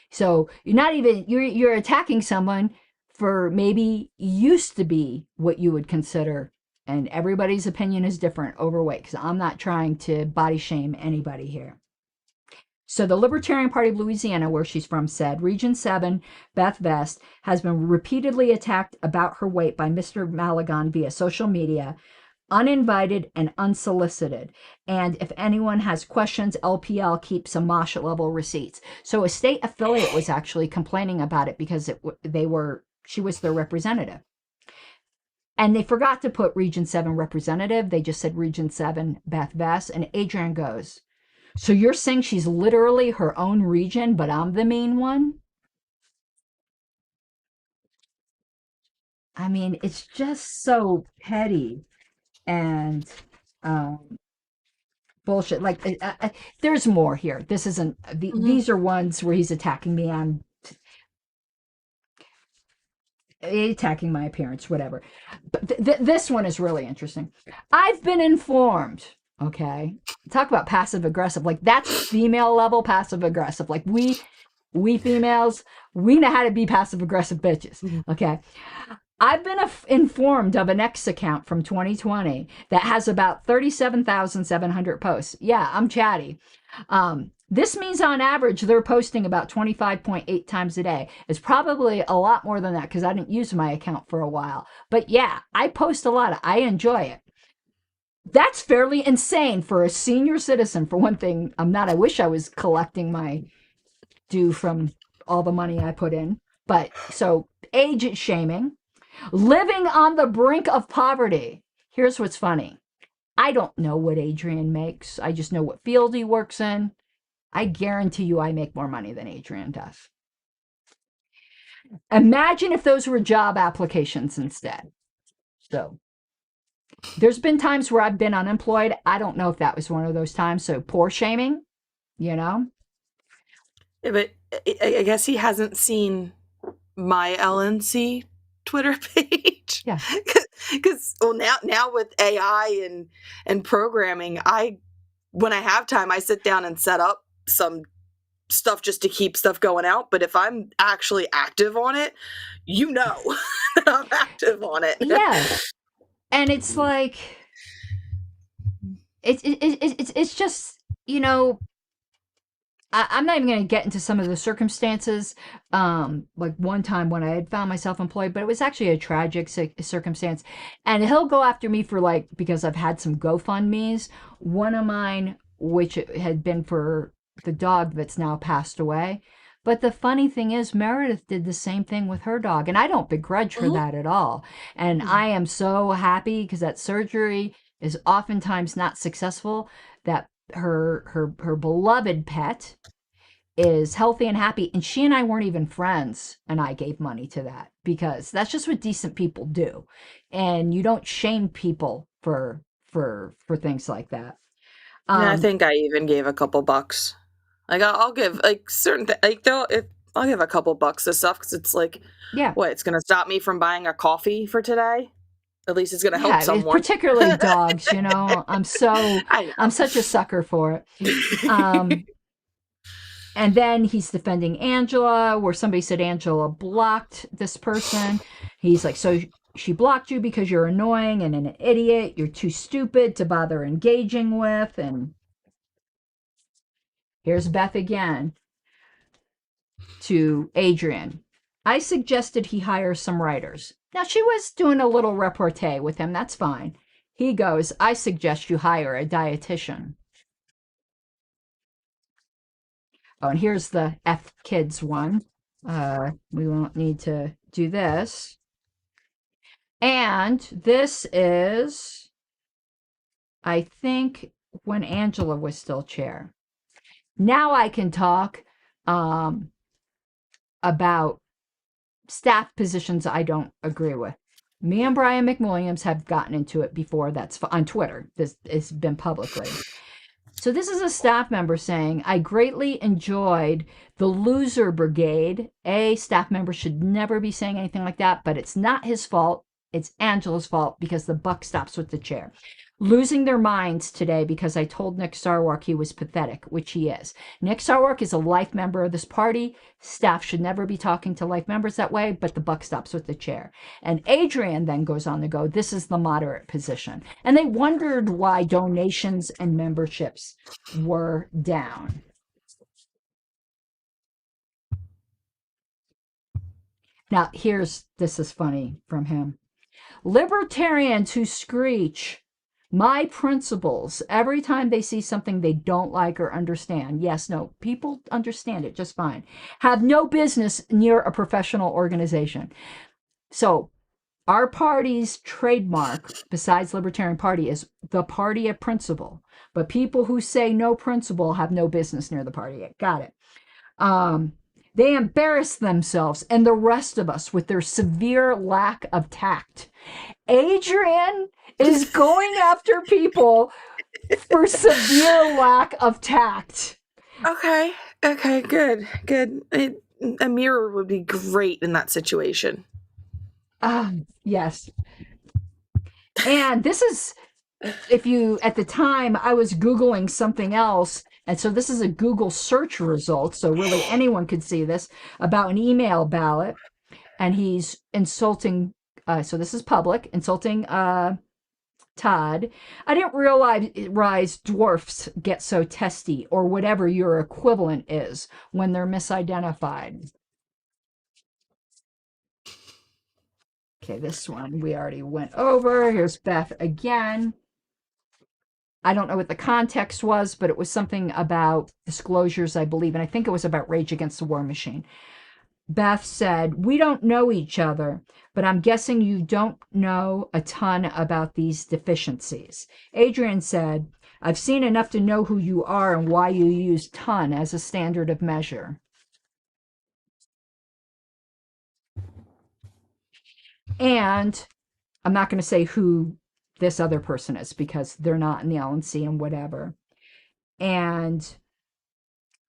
so you're not even, you're attacking someone for maybe used to be what you would consider, and everybody's opinion is different, overweight, because I'm not trying to body shame anybody here. So the Libertarian Party of Louisiana, where she's from, said Region 7, Beth Vest, has been repeatedly attacked about her weight by Mr. Malagon via social media, uninvited and unsolicited. And if anyone has questions, LPL keeps a MOSH level receipts. So a state affiliate was actually complaining about it because she was their representative. And they forgot to put Region 7 representative. They just said Region 7 Beth Vest. And Adrian goes, so you're saying she's literally her own region, but I'm the mean one? I mean, it's just so petty and bullshit. Like, there's more here. This isn't, these are ones where he's attacking me on, attacking my appearance, whatever. But this one is really interesting. I've been informed, okay? Talk about passive aggressive. Like, that's female level passive aggressive. Like, we females, we know how to be passive aggressive bitches, okay? I've been informed of an X account from 2020 that has about 37,700 posts. Yeah, I'm chatty. This means on average, they're posting about 25.8 times a day. It's probably a lot more than that because I didn't use my account for a while. But yeah, I post a lot. I enjoy it. That's fairly insane for a senior citizen, for one thing. I'm not. I wish I was collecting my due from all the money I put in. But so age shaming. Living on the brink of poverty. Here's what's funny. I don't know what Adrian makes. I just know what field he works in. I guarantee you I make more money than Adrian does. Imagine if those were job applications instead. So there's been times where I've been unemployed. I don't know if that was one of those times. So poor shaming. you know? Yeah, but I guess he hasn't seen my LNC Twitter page. Yeah. Because well, now with AI and programming, when I have time, I sit down and set up some stuff just to keep stuff going out. But if I'm actually active on it, that I'm active on it. Yes. And it's like, it's just, I'm not even going to get into some of the circumstances. Like one time when I had found myself employed, but it was actually a tragic circumstance. And he'll go after me for because I've had some GoFundMe's. One of mine, which had been for the dog that's now passed away. But the funny thing is, Meredith did the same thing with her dog. And I don't begrudge her that at all. And I am so happy because that surgery is oftentimes not successful, that her beloved pet is healthy and happy, and she and I weren't even friends, and I gave money to that because that's just what decent people do, and you don't shame people for things like that. Yeah, I think I even gave a couple bucks. Like I'll give like certain I'll give a couple bucks to stuff because it's like, Yeah, what, it's gonna stop me from buying a coffee for today? At least it's gonna help yeah, someone. particularly dogs. I'm I such a sucker for it. know. And then he's defending Angela, where somebody said Angela blocked this person. He's like, so she blocked you because you're annoying and an idiot. You're too stupid to bother engaging with. And here's Beth again to Adrian. I suggested he hire some writers. Now, she was doing a little repartee with him. That's fine. He goes, I suggest you hire a dietitian. Oh, and here's the F kids one. We won't need to do this. And this is, I think, when Angela was still chair. Now I can talk about staff positions I don't agree with. Me and Brian McWilliams have gotten into it before. That's on Twitter. This has been publicly. So this is a staff member saying, I greatly enjoyed the loser brigade. A staff member should never be saying anything like that, but it's not his fault. It's Angela's fault because the buck stops with the chair. Losing their minds today because I told Nick Sarwark he was pathetic, which he is. Nick Sarwark is a life member of this party. Staff should never be talking to life members that way, but the buck stops with the chair. And Adrian then goes on to go, this is the moderate position. And they wondered why donations and memberships were down. Now, this is funny from him. Libertarians who screech my principles every time they see something they don't like or understand. Yes, no, people understand it just fine. Have no business near a professional organization. So our party's trademark, besides Libertarian Party, is the party of principle. But people who say no principle have no business near the party. Got it. They embarrass themselves and the rest of us with their severe lack of tact. Adrian is going after people for severe lack of tact. Okay, good. A mirror would be great in that situation. Yes. And this is, if you, at the time, I was Googling something else. And so this is a Google search result. So really anyone could see this about an email ballot. And he's insulting, so this is public, insulting Todd. I didn't realize dwarfs get so testy, or whatever your equivalent is when they're misidentified. Okay, this one we already went over. Here's Beth again. I don't know what the context was, but it was something about disclosures, I believe, and I think it was about Rage Against the War Machine. Beth said, we don't know each other, but I'm guessing you don't know a ton about these deficiencies. Adrian said, I've seen enough to know who you are and why you use ton as a standard of measure. And I'm not going to say who this other person is because they're not in the LNC and whatever. And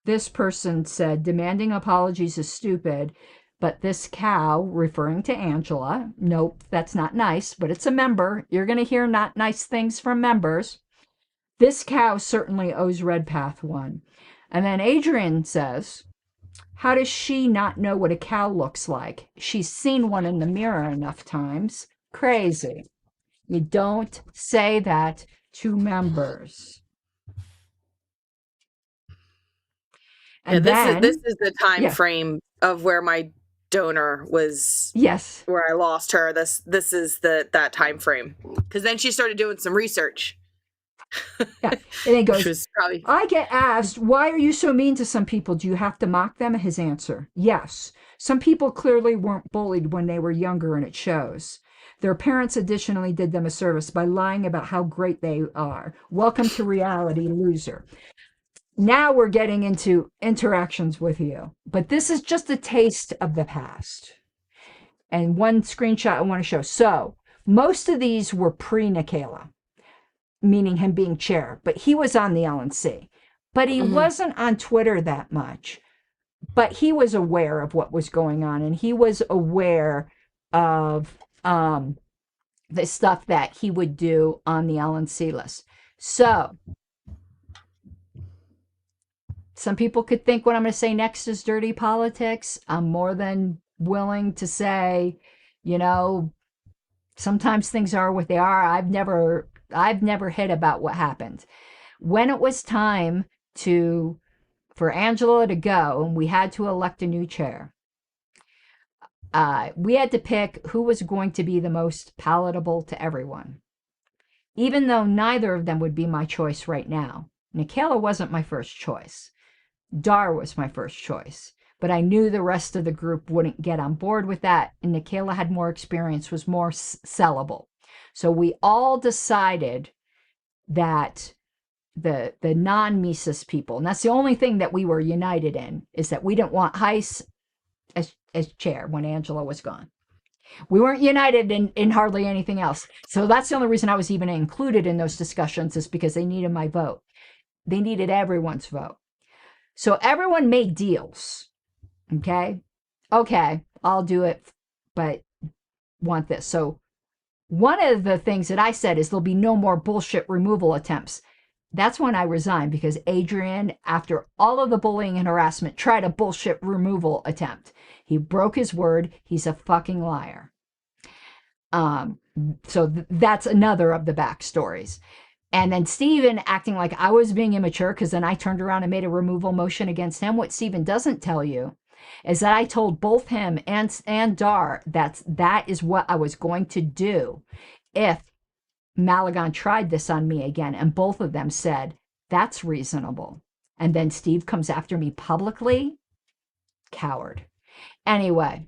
this person said, demanding apologies is stupid, but this cow, referring to Angela, nope, that's not nice, but it's a member. You're going to hear not nice things from members. This cow certainly owes Redpath one. And then Adrian says, how does she not know what a cow looks like? She's seen one in the mirror enough times. Crazy. You don't say that to members. And this is the time yeah. frame of where my donor was. Yes. Where I lost her. This is that time frame, because then she started doing some research. Yeah. And he goes, I get asked, why are you so mean to some people? Do you have to mock them? His answer, yes. Some people clearly weren't bullied when they were younger, and it shows. Their parents additionally did them a service by lying about how great they are. Welcome to reality, loser. Now we're getting into interactions with you. But this is just a taste of the past. And one screenshot I want to show. So most of these were pre-Nikela, meaning him being chair, but he was on the LNC. But he wasn't on Twitter that much. But he was aware of what was going on, and he was aware of the stuff that he would do on the LNC list. So some people could think what I'm going to say next is dirty politics. I'm more than willing to say, you know, sometimes things are what they are. I've never hid about what happened. When it was time for Angela to go, and we had to elect a new chair, we had to pick who was going to be the most palatable to everyone, even though neither of them would be my choice right now. Nikela wasn't my first choice. Dar was my first choice, but I knew the rest of the group wouldn't get on board with that, and Nikela had more experience, was more sellable. So we all decided that the non-Mises people, and that's the only thing that we were united in, is that we didn't want Heiss as chair when Angela was gone. We weren't united in hardly anything else. So that's the only reason I was even included in those discussions, is because they needed my vote. They needed everyone's vote. So everyone made deals. Okay, I'll do it, but want this. So one of the things that I said is there'll be no more bullshit removal attempts. That's when I resigned, because Adrian, after all of the bullying and harassment, tried a bullshit removal attempt. He broke his word. He's a fucking liar. So that's another of the backstories. And then Stephen acting like I was being immature, because then I turned around and made a removal motion against him. What Stephen doesn't tell you is that I told both him and Dar that is what I was going to do if Malagon tried this on me again. And both of them said, that's reasonable. And then Steve comes after me publicly. Coward. Anyway,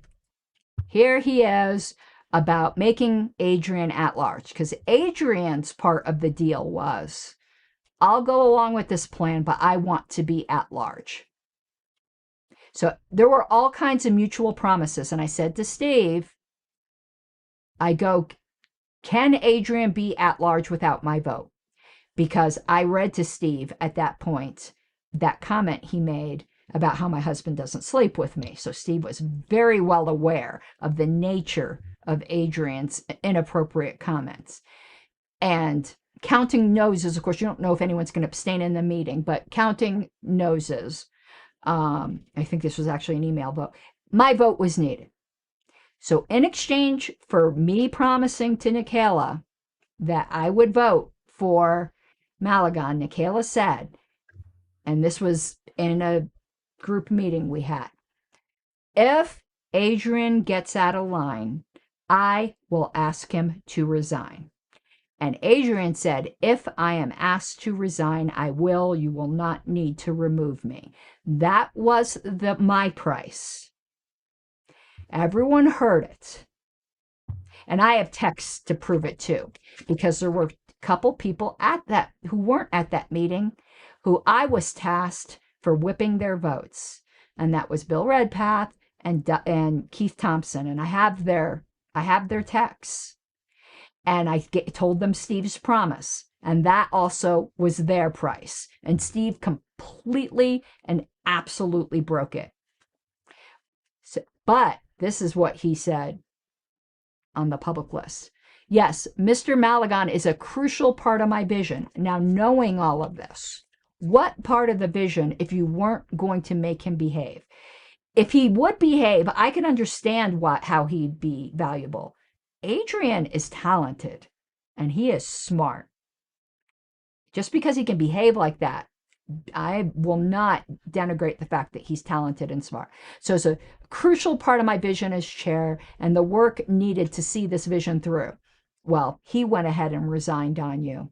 here he is about making Adrian at large, because Adrian's part of the deal was, I'll go along with this plan, but I want to be at large. So there were all kinds of mutual promises. And I said to Steve, can Adrian be at large without my vote? Because I read to Steve at that point that comment he made about how my husband doesn't sleep with me. So Steve was very well aware of the nature of Adrian's inappropriate comments. And counting noses, of course, you don't know if anyone's going to abstain in the meeting, but counting noses, I think this was actually an email vote, my vote was needed. So in exchange for me promising to Nikela that I would vote for Malagon, Nikela said, and this was in a group meeting we had, if Adrian gets out of line, I will ask him to resign. And Adrian said, if I am asked to resign, I will. You will not need to remove me. That was my price. Everyone heard it. And I have texts to prove it too, because there were a couple people who weren't at that meeting who I was tasked for whipping their votes. And that was Bill Redpath and Keith Thompson. And I have their texts. And I told them Steve's promise. And that also was their price. And Steve completely and absolutely broke it. So, but this is what he said on the public list. Yes, Mr. Malagon is a crucial part of my vision. Now, knowing all of this, what part of the vision if you weren't going to make him behave? If he would behave, I can understand how he'd be valuable. Adrian is talented and he is smart. Just because he can behave like that, I will not denigrate the fact that he's talented and smart. So it's a crucial part of my vision as chair and the work needed to see this vision through. Well, he went ahead and resigned on you.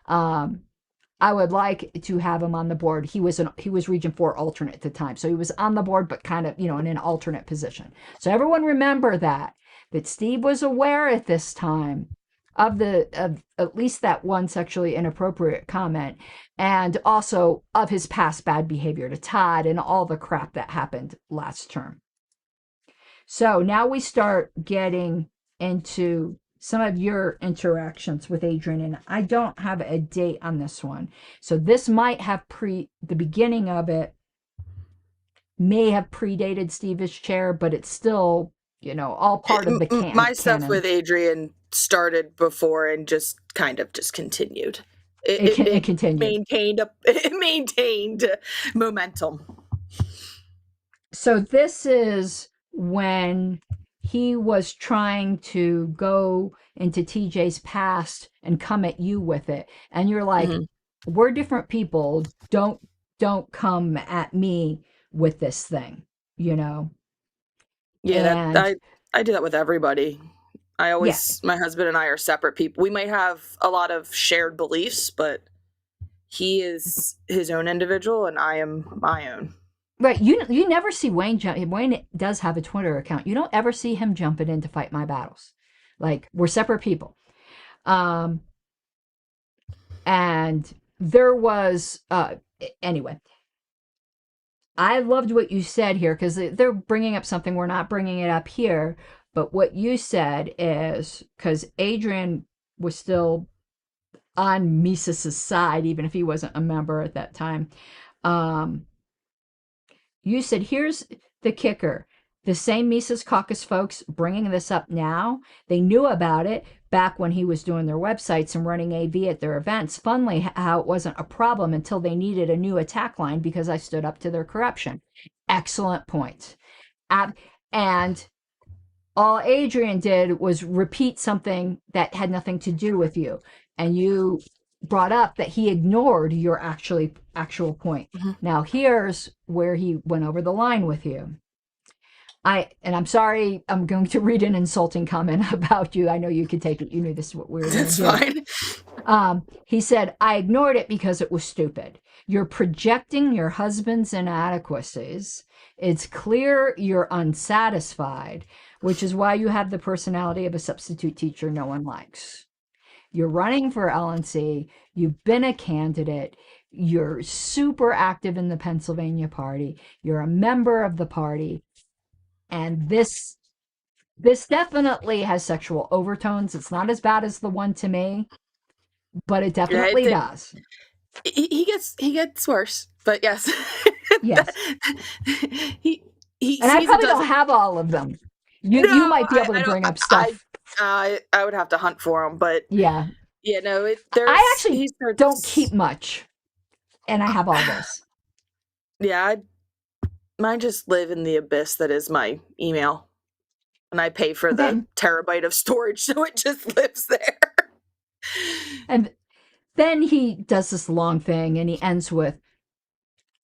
I would like to have him on the board. He was Region 4 alternate at the time. So he was on the board, but kind of, in an alternate position. So everyone remember that Steve was aware at this time of at least that one sexually inappropriate comment, and also of his past bad behavior to Todd and all the crap that happened last term. So now we start getting into some of your interactions with Adrian, and I don't have a date on this one. So this might have the beginning of it may have predated Steve as chair, but it's still, all part of the canon. My stuff with Adrian started before and just kind of just continued. It continued. It maintained momentum. So this is when he was trying to go into TJ's past and come at you with it. And you're like, we're different people. Don't come at me with this thing, Yeah, and I do that with everybody. My husband and I are separate people. We might have a lot of shared beliefs, but he is his own individual and I am my own. Right. You never see Wayne Wayne does have a Twitter account. You don't ever see him jumping in to fight my battles. Like, we're separate people. And there was, anyway, I loved what you said here because they're bringing up something. We're not bringing it up here. But what you said is, because Adrian was still on Mises' side, even if he wasn't a member at that time. You said, here's the kicker. The same Mises Caucus folks bringing this up now, they knew about it back when he was doing their websites and running AV at their events. Funnily, how it wasn't a problem until they needed a new attack line because I stood up to their corruption. Excellent point. And all Adrian did was repeat something that had nothing to do with you. And you brought up that he ignored your actual point. Now here's where he went over the line with you. I'm sorry, I'm going to read an insulting comment about you. I know you could take it. You knew this is what we were going to do. That's fine. He said, I ignored it because it was stupid. You're projecting your husband's inadequacies. It's clear you're unsatisfied, which is why you have the personality of a substitute teacher no one likes. You're running for LNC. You've been a candidate. You're super active in the Pennsylvania party. You're a member of the party. And this definitely has sexual overtones. It's not as bad as the one to me, but it definitely does. He gets worse, but yes. Yes. he and I probably don't have all of them. You might be able to bring up stuff. I would have to hunt for them, but yeah. I actually don't keep much, and I have all this. Yeah, mine just live in the abyss that is my email, and I pay for the terabyte of storage, so it just lives there. And then he does this long thing, and he ends with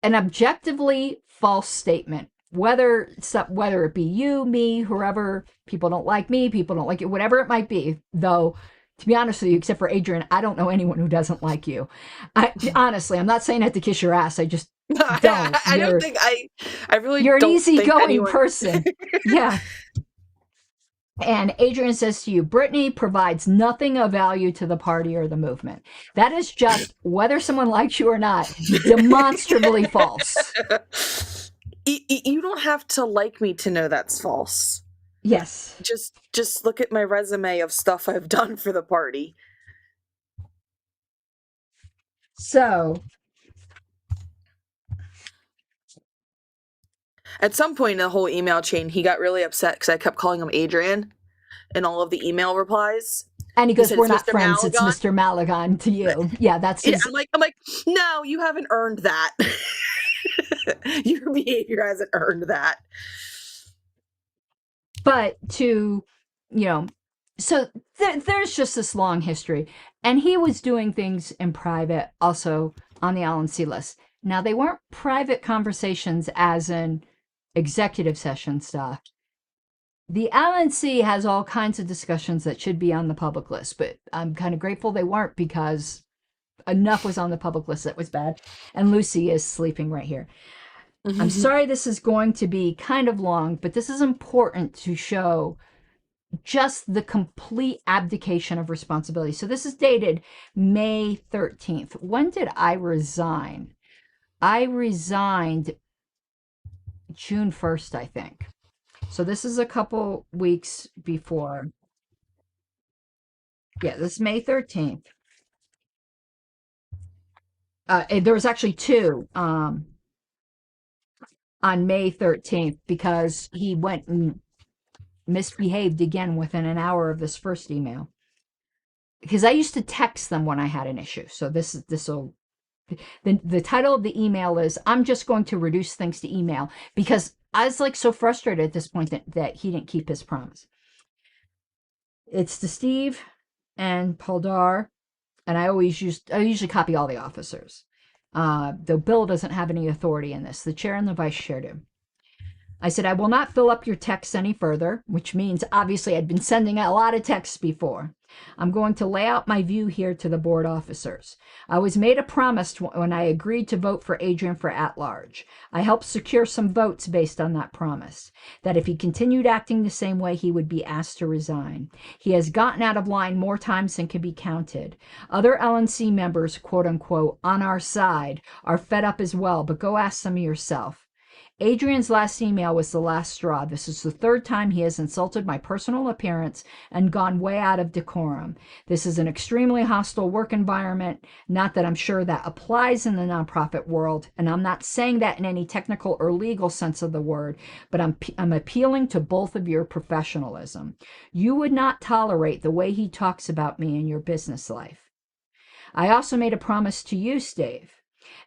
an objectively false statement. Whether it be you, me, whoever, people don't like me, people don't like you, whatever it might be. Though, to be honest with you, except for Adrian, I don't know anyone who doesn't like you. Honestly, I'm not saying that to kiss your ass. I just don't. I don't think I really. You're an don't easygoing person. Yeah. And Adrian says to you, Brittany provides nothing of value to the party or the movement. That is just, whether someone likes you or not, demonstrably false. You don't have to like me to know that's false. Yes. Just look at my resume of stuff I've done for the party. So At some point in the whole email chain, he got really upset because I kept calling him Adrian in all of the email replies. and he He goes, said "We're it's not Mr. friends. It's Malagon. Mr. Malagon to you." Yeah, that's Yeah, his. I'm like, no, you haven't earned that. Your behavior hasn't earned that. But to, you know, so there's just this long history, and he was doing things in private, also on the LNC list. Now they weren't private conversations, as in executive session stuff. The LNC has all kinds of discussions that should be on the public list, but I'm kind of grateful they weren't, because enough was on the public list that was bad. And Lucy is sleeping right here. I'm sorry this is going to be kind of long, but this is important to show just the complete abdication of responsibility. So this is dated May 13th. When did I resign? I resigned June 1st, I think. So this is a couple weeks before. Yeah, this is May 13th. There was actually two on May 13th, because he went and misbehaved again within an hour of this first email. Because I used to text them when I had an issue. So this will, the title of the email is, "I'm just going to reduce things to email," because I was like so frustrated at this point that he didn't keep his promise. It's to Steve and Paldar, and I usually copy all the officers. Though Bill doesn't have any authority in this. The chair and the vice chair do. I said, "I will not fill up your texts any further," which means obviously I'd been sending a lot of texts before. "I'm going to lay out my view here to the board officers. I was made a promise when I agreed to vote for Adrian for at-large. I helped secure some votes based on that promise, that if he continued acting the same way, he would be asked to resign. He has gotten out of line more times than can be counted. Other LNC members, quote unquote, on our side, are fed up as well, but go ask them yourself. Adrian's last email was the last straw. This is the third time he has insulted my personal appearance and gone way out of decorum. This is an extremely hostile work environment. Not that I'm sure that applies in the nonprofit world, and I'm not saying that in any technical or legal sense of the word, but I'm appealing to both of your professionalism. You would not tolerate the way he talks about me in your business life. I also made a promise to you, Steve,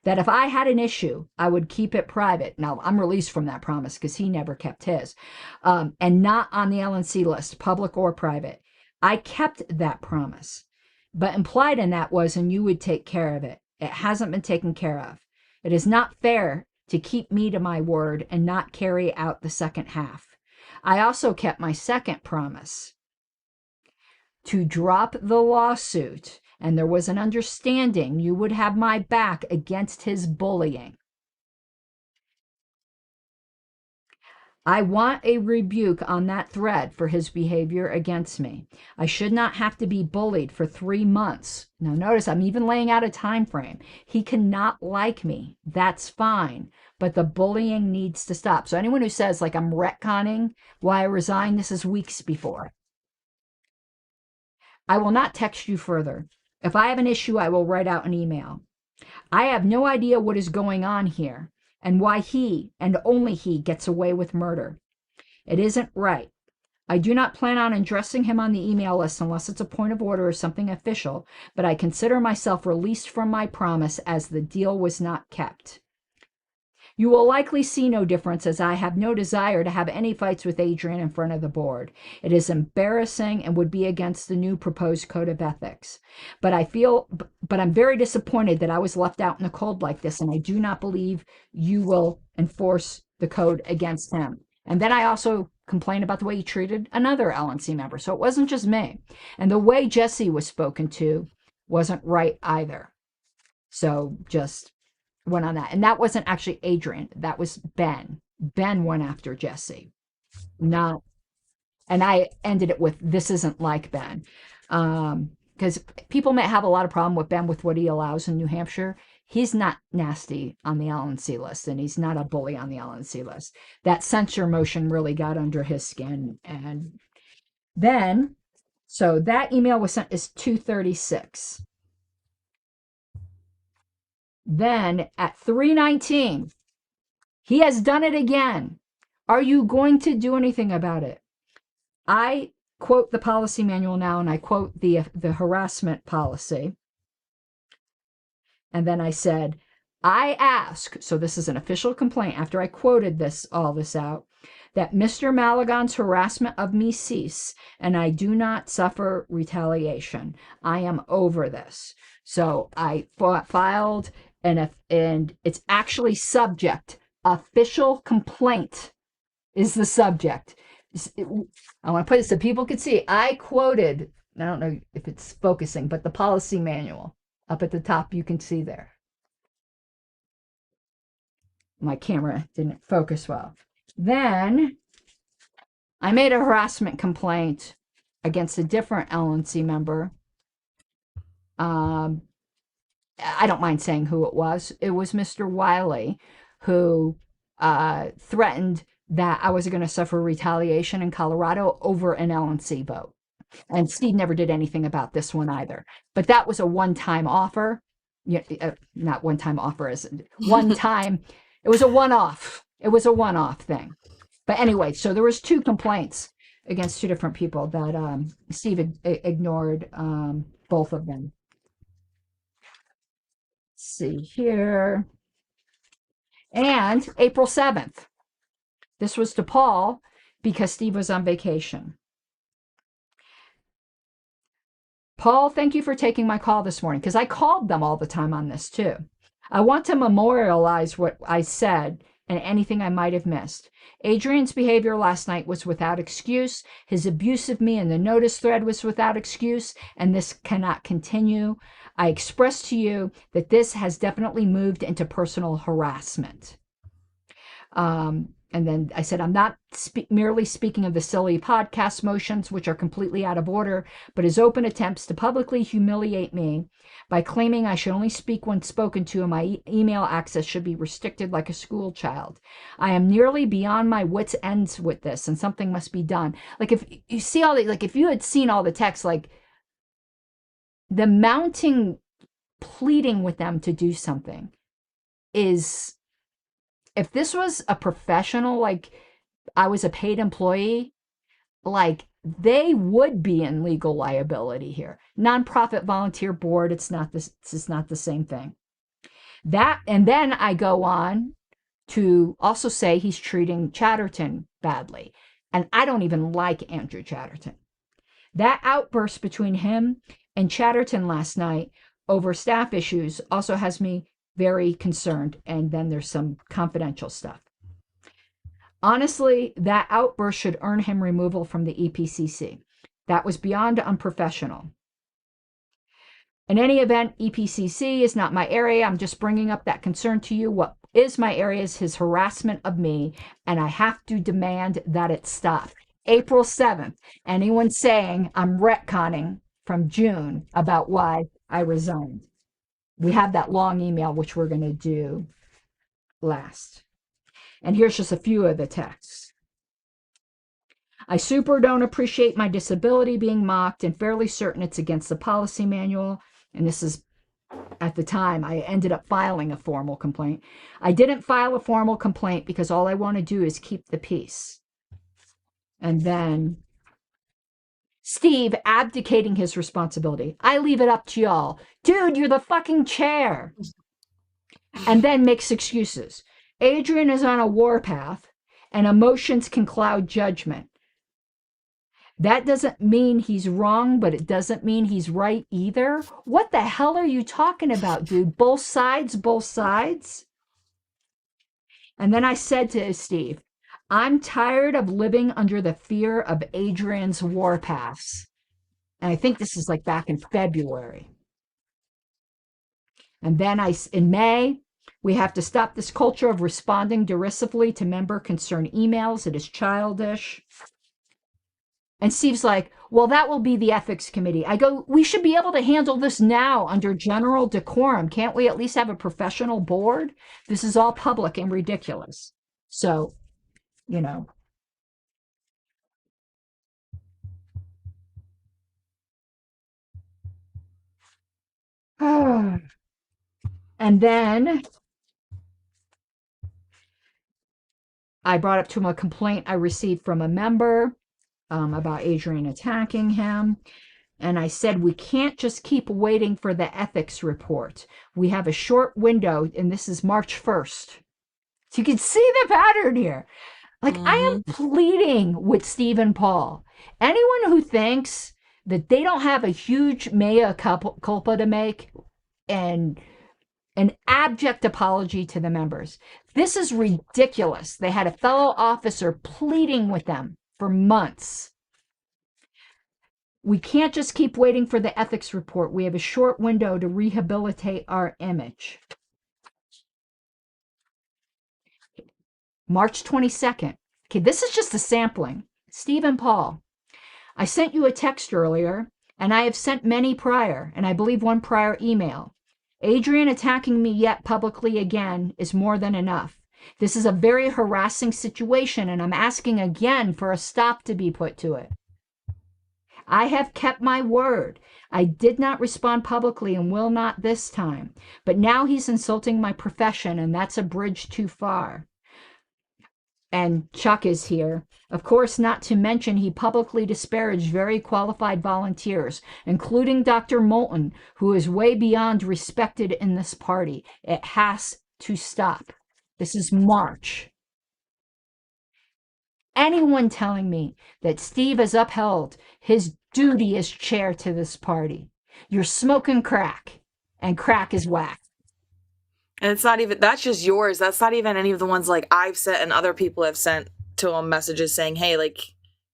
that if I had an issue, I would keep it private." Now, I'm released from that promise because he never kept his, and not on the LNC list, public or private. I kept that promise, but implied in that was, and you would take care of it. It hasn't been taken care of. It is not fair to keep me to my word and not carry out the second half. I also kept my second promise to drop the lawsuit, and there was an understanding you would have my back against his bullying. I want a rebuke on that thread for his behavior against me. I should not have to be bullied for 3 months. Now notice I'm even laying out a time frame. He cannot like me. That's fine. But the bullying needs to stop. So anyone who says like I'm retconning why I resigned, this is weeks before. I will not text you further. If I have an issue, I will write out an email. I have no idea what is going on here and why he, and only he, gets away with murder. It isn't right. I do not plan on addressing him on the email list unless it's a point of order or something official, but I consider myself released from my promise as the deal was not kept. You will likely see no difference, as I have no desire to have any fights with Adrian in front of the board. It is embarrassing and would be against the new proposed code of ethics. But I'm very disappointed that I was left out in the cold like this, and I do not believe you will enforce the code against him. And then I also complained about the way he treated another LNC member. So it wasn't just me. And the way Jesse was spoken to wasn't right either. So just went on that. And that wasn't actually Adrian. That was Ben. Ben went after Jesse. Not, and I ended it with, "This isn't like Ben." Because people may have a lot of problem with Ben with what he allows in New Hampshire. He's not nasty on the LNC list, and he's not a bully on the LNC list. That censure motion really got under his skin. And then, so that email was sent is 2:36. Then at 3:19, he has done it again. Are you going to do anything about it? I quote the policy manual now, and I quote the harassment policy. And then I said, I ask, so this is an official complaint after I quoted all this out, that Mr. Malagon's harassment of me cease and I do not suffer retaliation. I am over this. So I filed, and it's actually subject. Official complaint is the subject. I want to put it so people can see. I quoted, I don't know if it's focusing, but the policy manual up at the top, you can see there. My camera didn't focus well. Then I made a harassment complaint against a different LNC member. I don't mind saying who it was. It was Mr. Wiley, who threatened that I was going to suffer retaliation in Colorado over an LNC vote. And Steve never did anything about this one either. But that was a one-time offer. Not one-time offer, as one time. It was a one-off. It was a one-off thing. But anyway, so there was 2 complaints against 2 different people that Steve ignored both of them. Let's see here. And April 7th. This was to Paul because Steve was on vacation. Paul, thank you for taking my call this morning, because I called them all the time on this too. I want to memorialize what I said and anything I might have missed. Adrian's behavior last night was without excuse. His abuse of me in the notice thread was without excuse, and this cannot continue. I expressed to you that this has definitely moved into personal harassment. And then I said, I'm not merely speaking of the silly podcast motions, which are completely out of order, but his open attempts to publicly humiliate me by claiming I should only speak when spoken to and my email access should be restricted like a school child. I am nearly beyond my wits' ends with this, and something must be done. Like, if you see all the, like, if you had seen all the text, like, the mounting pleading with them to do something is, if this was a professional, like I was a paid employee, like they would be in legal liability here. Nonprofit volunteer board, it's not the same thing. That, and then I go on to also say he's treating Chatterton badly. And I don't even like Andrew Chatterton. That outburst between him and Chatterton last night over staff issues also has me very concerned. And then there's some confidential stuff. Honestly, that outburst should earn him removal from the EPCC. That was beyond unprofessional. In any event, EPCC is not my area. I'm just bringing up that concern to you. What is my area is his harassment of me, and I have to demand that it stop. April 7th, anyone saying I'm retconning from June about why I resigned. We have that long email, which we're going to do last. And here's just a few of the texts. I super don't appreciate my disability being mocked and fairly certain it's against the policy manual. And this is, at the time, I ended up filing a formal complaint. I didn't file a formal complaint because all I want to do is keep the peace. And then Steve abdicating his responsibility. I leave it up to y'all. Dude, you're the fucking chair. And then makes excuses. Adrian is on a warpath, and emotions can cloud judgment. That doesn't mean he's wrong, but it doesn't mean he's right either. What the hell are you talking about, dude? Both sides, both sides? And then I said to Steve, I'm tired of living under the fear of Adrian's warpaths. And I think this is like back in February. And then in May, we have to stop this culture of responding derisively to member concern emails. It is childish. And Steve's like, well, that will be the ethics committee. I go, we should be able to handle this now under general decorum. Can't we at least have a professional board? This is all public and ridiculous. So, you know. And then I brought up to him a complaint I received from a member about Adrian attacking him. And I said, we can't just keep waiting for the ethics report. We have a short window, and this is March 1st. So you can see the pattern here. Like, I am pleading with Stephen Paul. Anyone who thinks that they don't have a huge mea culpa to make and an abject apology to the members. This is ridiculous. They had a fellow officer pleading with them for months. We can't just keep waiting for the ethics report. We have a short window to rehabilitate our image. March 22nd. Okay, this is just a sampling. Stephen Paul, I sent you a text earlier, and I have sent many prior, and I believe one prior email. Adrian attacking me yet publicly again is more than enough. This is a very harassing situation, and I'm asking again for a stop to be put to it. I have kept my word. I did not respond publicly and will not this time. But now he's insulting my profession, and that's a bridge too far. And Chuck is here. Of course, not to mention he publicly disparaged very qualified volunteers, including Dr. Moulton, who is way beyond respected in this party. It has to stop. This is March. Anyone telling me that Steve has upheld his duty as chair to this party, you're smoking crack, and crack is whack. And it's not even, that's just yours. That's not even any of the ones like I've sent and other people have sent to him messages saying, hey, like,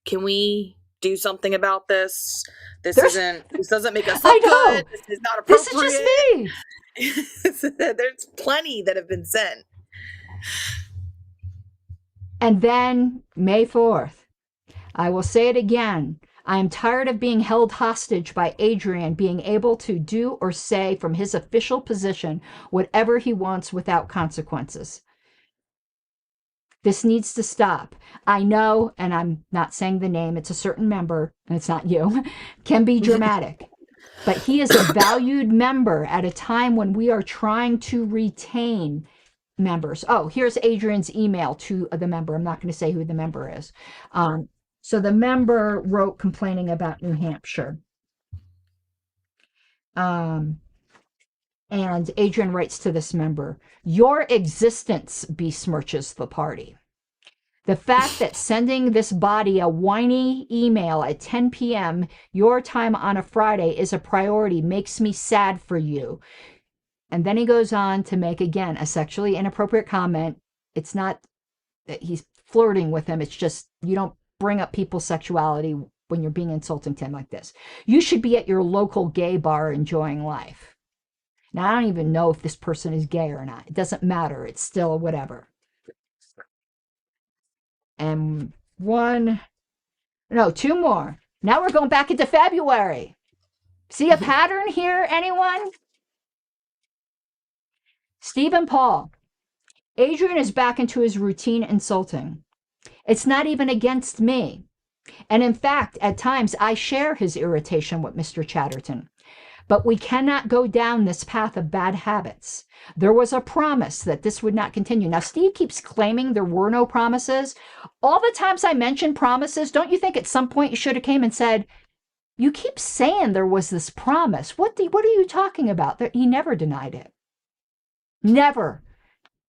can we do something about this? This doesn't make us look good. This is not appropriate. This is just me. There's plenty that have been sent. And then May 4th, I will say it again. I am tired of being held hostage by Adrian being able to do or say from his official position whatever he wants without consequences. This needs to stop. I know, and I'm not saying the name, it's a certain member, and it's not you, can be dramatic. But he is a valued member at a time when we are trying to retain members. Oh, here's Adrian's email to the member. I'm not going to say who the member is. So the member wrote complaining about New Hampshire. And Adrian writes to this member, your existence besmirches the party. The fact that sending this body a whiny email at 10 p.m. your time on a Friday is a priority makes me sad for you. And then he goes on to make, again, a sexually inappropriate comment. It's not that he's flirting with him. It's just you don't bring up people's sexuality when you're being insulting to him like this. You should be at your local gay bar enjoying life. Now, I don't even know if this person is gay or not. It doesn't matter. It's still whatever. And two more. Now we're going back into February. See a pattern here, anyone? Stephen Paul. Adrian is back into his routine insulting. It's not even against me. And in fact, at times I share his irritation with Mr. Chatterton. But we cannot go down this path of bad habits. There was a promise that this would not continue. Now, Steve keeps claiming there were no promises. All the times I mention promises, don't you think at some point you should have came and said, you keep saying there was this promise. What are you talking about? He never denied it. Never,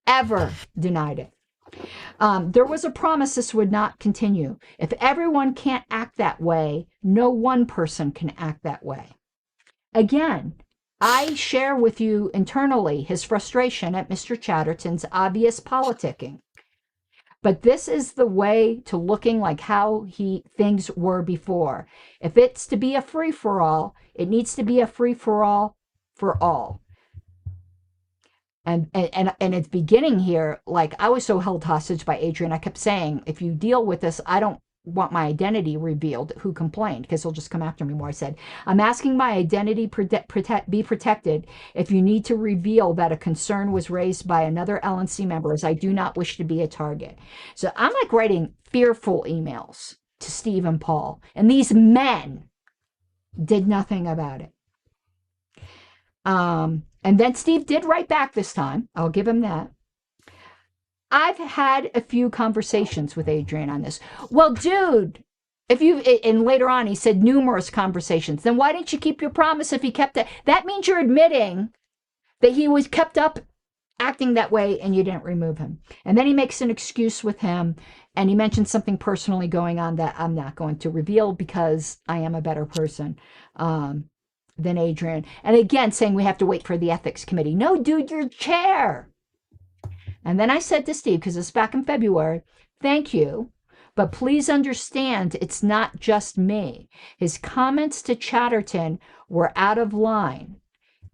ever denied it. There was a promise this would not continue. If everyone can't act that way, no one person can act that way. Again, I share with you internally his frustration at Mr. Chatterton's obvious politicking. But this is the way to looking like how things were before. If it's to be a free-for-all, it needs to be a free-for-all for all. And at the beginning here, like I was so held hostage by Adrian, I kept saying, if you deal with this, I don't want my identity revealed, who complained, because he'll just come after me more. I said, I'm asking my identity be protected if you need to reveal that a concern was raised by another LNC member, as I do not wish to be a target. So I'm like writing fearful emails to Steve and Paul, and these men did nothing about it. And then Steve did write back this time. I'll give him that. I've had a few conversations with Adrian on this. Well, dude, and later on he said numerous conversations. Then why didn't you keep your promise if he kept it? That means you're admitting that he was kept up acting that way and you didn't remove him. And then he makes an excuse with him and he mentions something personally going on that I'm not going to reveal because I am a better person than Adrian. And again, saying we have to wait for the ethics committee. No, dude, you're chair. And then I said to Steve, because it's back in February, thank you, but please understand it's not just me. His comments to Chatterton were out of line.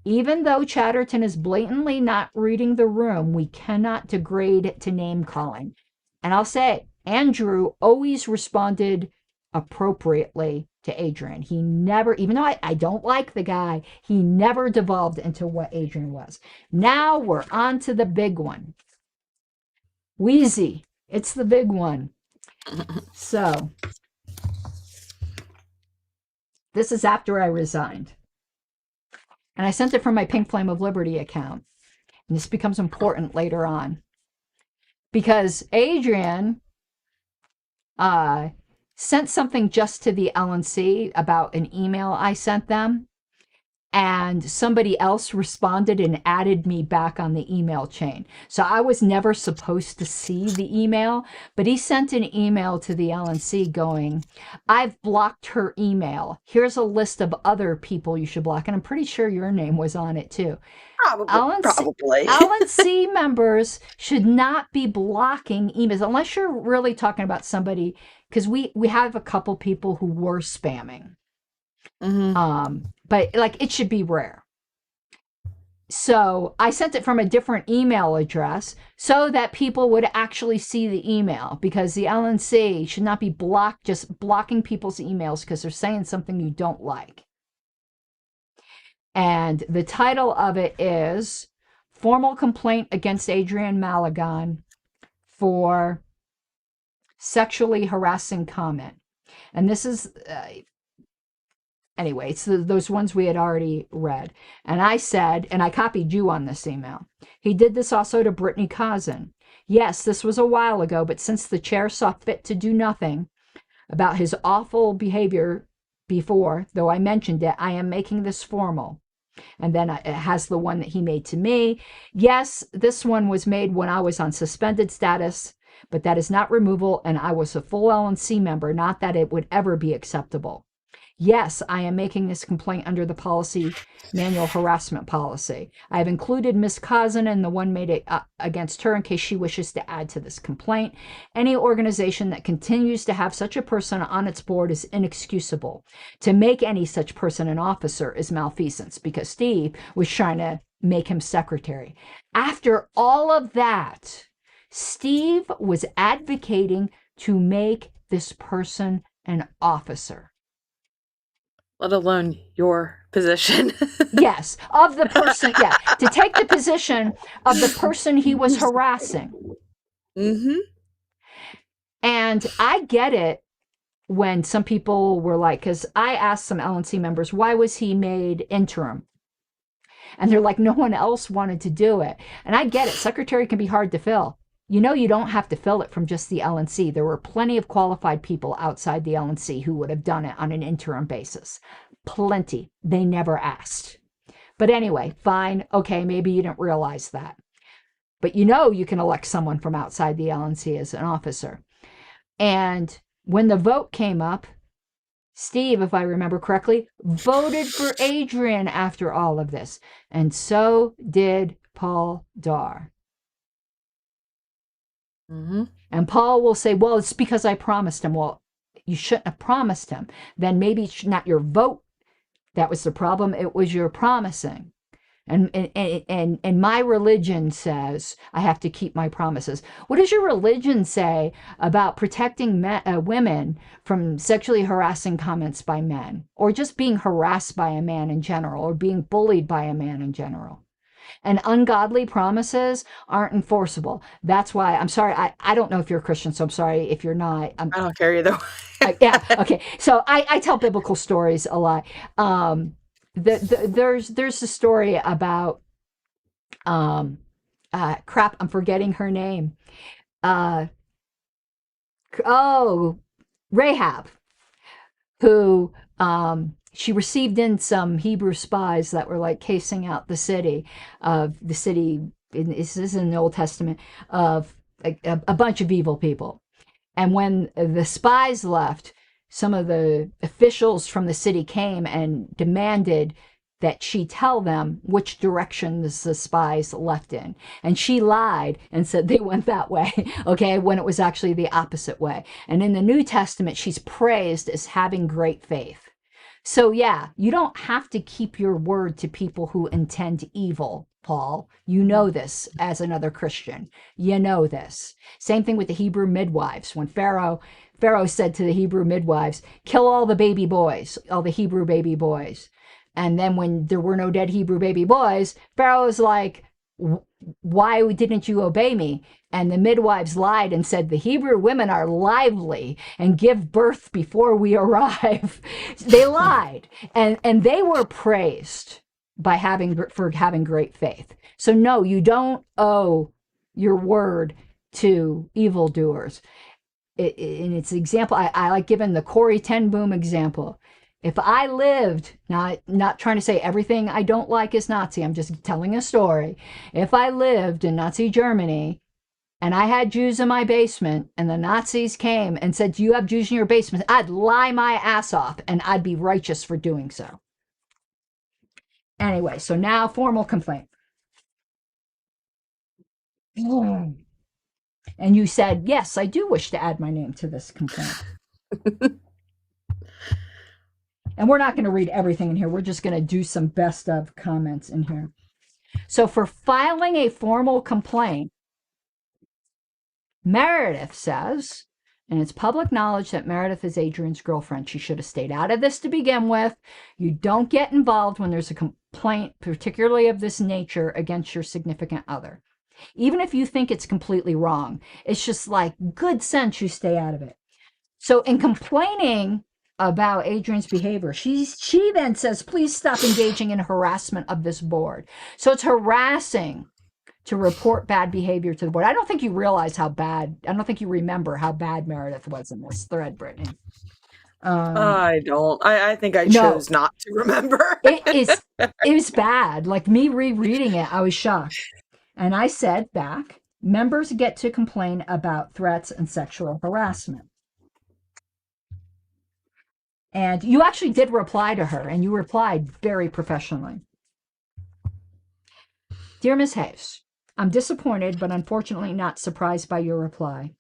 Even though Chatterton is blatantly not reading the room, we cannot degrade it to name calling. And I'll say, Andrew always responded appropriately to Adrian. He never, even though I don't like the guy, he never devolved into what Adrian was. Now we're on to the big one. Wheezy, it's the big one. So, this is after I resigned. And I sent it from my Pink Flame of Liberty account. And this becomes important later on. Because Adrian sent something just to the LNC about an email I sent them. And somebody else responded and added me back on the email chain. So I was never supposed to see the email, but he sent an email to the LNC going, I've blocked her email. Here's a list of other people you should block. And I'm pretty sure your name was on it too. Probably. LNC members should not be blocking emails unless you're really talking about somebody, because we have a couple people who were spamming. Mm-hmm. But like it should be rare. So I sent it from a different email address so that people would actually see the email, because the LNC should not be just blocking people's emails because they're saying something you don't like. And the title of it is Formal Complaint Against Adrian Malagon for Sexually Harassing Comment. And this is... Anyway, it's those ones we had already read. And I said, and I copied you on this email, he did this also to Brittany Kosin. Yes, this was a while ago, but since the chair saw fit to do nothing about his awful behavior before, though I mentioned it, I am making this formal. And then it has the one that he made to me. Yes, this one was made when I was on suspended status, but that is not removal, and I was a full LNC member, not that it would ever be acceptable. Yes, I am making this complaint under the policy manual harassment policy. I have included Ms. Kosin and the one made against her in case she wishes to add to this complaint. Any organization that continues to have such a person on its board is inexcusable. To make any such person an officer is malfeasance, because Steve was trying to make him secretary. After all of that, Steve was advocating to make this person an officer. Let alone your position. Yes, of the person, yeah, to take the position of the person he was harassing. Mm-hmm. And I get it when some people were like, because I asked some LNC members, why was he made interim? And they're like, no one else wanted to do it. And I get it. Secretary can be hard to fill. You know, you don't have to fill it from just the LNC. There were plenty of qualified people outside the LNC who would have done it on an interim basis. Plenty. They never asked. But anyway, fine. Okay, maybe you didn't realize that. But you know you can elect someone from outside the LNC as an officer. And when the vote came up, Steve, if I remember correctly, voted for Adrian after all of this. And so did Paul Dar. Mm-hmm. And Paul will say, well, it's because I promised him. Well, you shouldn't have promised him. Then maybe it's not your vote that was the problem. It was your promising. And my religion says I have to keep my promises. What does your religion say about protecting women from sexually harassing comments by men, or just being harassed by a man in general, or being bullied by a man in general? And ungodly promises aren't enforceable. That's why, I'm sorry, I don't know if you're a Christian, so I'm sorry if you're not. I don't care either. Yeah, okay. So I tell biblical stories a lot. there's a story about crap, I'm forgetting her name. Oh, Rahab, who she received in some Hebrew spies that were like casing out the city this is in the Old Testament, of a bunch of evil people. And when the spies left, some of the officials from the city came and demanded that she tell them which direction the spies left in. And she lied and said they went that way, okay, when it was actually the opposite way. And in the New Testament, she's praised as having great faith. So yeah, you don't have to keep your word to people who intend evil, Paul. You know this as another Christian. You know this. Same thing with the Hebrew midwives. When Pharaoh said to the Hebrew midwives, kill all the baby boys, all the Hebrew baby boys. And then when there were no dead Hebrew baby boys, Pharaoh was like, why didn't you obey me? And the midwives lied and said, the Hebrew women are lively and give birth before we arrive. They lied. And they were praised for having great faith. So no, you don't owe your word to evildoers. In its example, I like giving the Corrie ten Boom example. If I lived, not trying to say everything I don't like is Nazi, I'm just telling a story. If I lived in Nazi Germany and I had Jews in my basement and the Nazis came and said, do you have Jews in your basement? I'd lie my ass off and I'd be righteous for doing so. Anyway, so now formal complaint. And you said, yes, I do wish to add my name to this complaint. And we're not going to read everything in here. We're just going to do some best of comments in here. So for filing a formal complaint, Meredith says, and it's public knowledge that Meredith is Adrian's girlfriend. She should have stayed out of this to begin with. You don't get involved when there's a complaint, particularly of this nature, against your significant other. Even if you think it's completely wrong, it's just like good sense you stay out of it. So in complaining about Adrian's behavior, she then says, please stop engaging in harassment of this board. So it's harassing to report bad behavior to the board. I don't think you realize I don't think you remember how bad Meredith was in this thread, Brittany. I don't. I think I chose not to remember. It was bad. Like me rereading it, I was shocked. And I said back, members get to complain about threats and sexual harassment. And you actually did reply to her, and you replied very professionally. Dear Ms. Hayes, I'm disappointed, but unfortunately not surprised by your reply.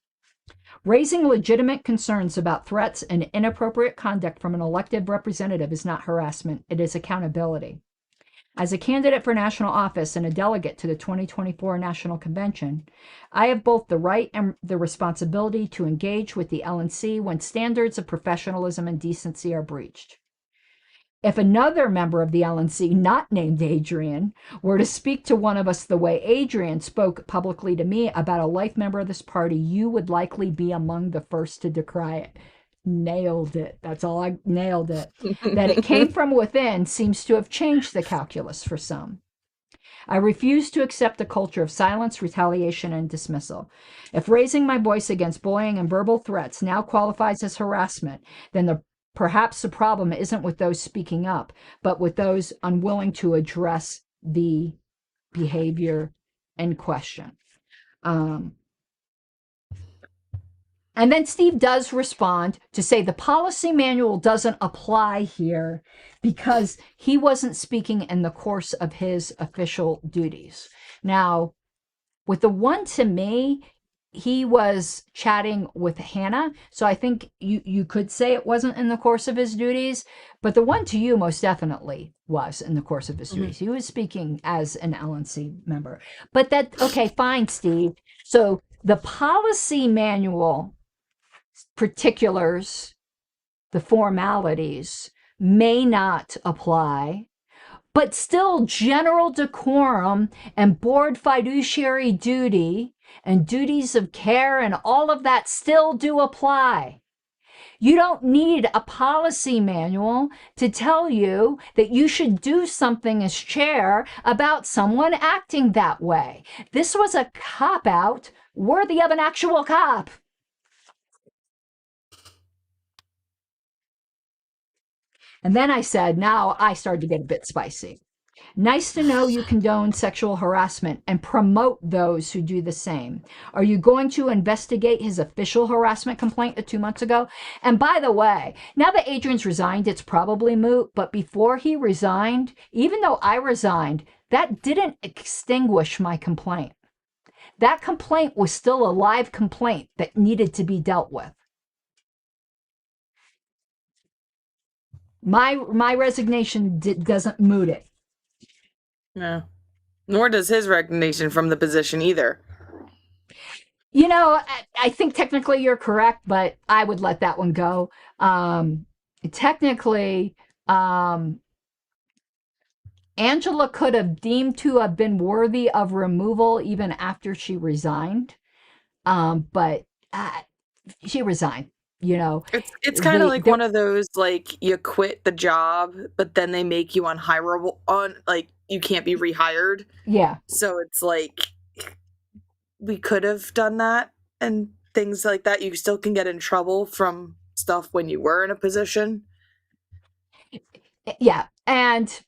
Raising legitimate concerns about threats and inappropriate conduct from an elected representative is not harassment, it is accountability. As a candidate for national office and a delegate to the 2024 National Convention, I have both the right and the responsibility to engage with the LNC when standards of professionalism and decency are breached. If another member of the LNC, not named Adrian, were to speak to one of us the way Adrian spoke publicly to me about a life member of this party, you would likely be among the first to decry it. Nailed it. That's all. I nailed it. That it came from within seems to have changed the calculus for some. I refuse to accept a culture of silence, retaliation, and dismissal. If raising my voice against bullying and verbal threats now qualifies as harassment, then perhaps the problem isn't with those speaking up, but with those unwilling to address the behavior in question. And then Steve does respond to say the policy manual doesn't apply here because he wasn't speaking in the course of his official duties. Now, with the one to me, he was chatting with Hannah. So I think you could say it wasn't in the course of his duties, but the one to you most definitely was in the course of his duties. He was speaking as an LNC member. But okay, fine, Steve. So the policy manual particulars, the formalities, may not apply, but still general decorum and board fiduciary duty and duties of care and all of that still do apply. You don't need a policy manual to tell you that you should do something as chair about someone acting that way. This was a cop-out worthy of an actual cop. And then I said, now I started to get a bit spicy. Nice to know you condone sexual harassment and promote those who do the same. Are you going to investigate his official harassment complaint of 2 months ago? And by the way, now that Adrian's resigned, it's probably moot. But before he resigned, even though I resigned, that didn't extinguish my complaint. That complaint was still a live complaint that needed to be dealt with. My resignation doesn't moot it. No. Nor does his resignation from the position either. You know, I think technically you're correct, but I would let that one go. Technically, Angela could have deemed to have been worthy of removal even after she resigned. But she resigned. You know, it's kind of like one of those, like, you quit the job, but then they make you unhireable, like you can't be rehired. Yeah. So it's like, we could have done that and things like that. You still can get in trouble from stuff when you were in a position. Yeah. And,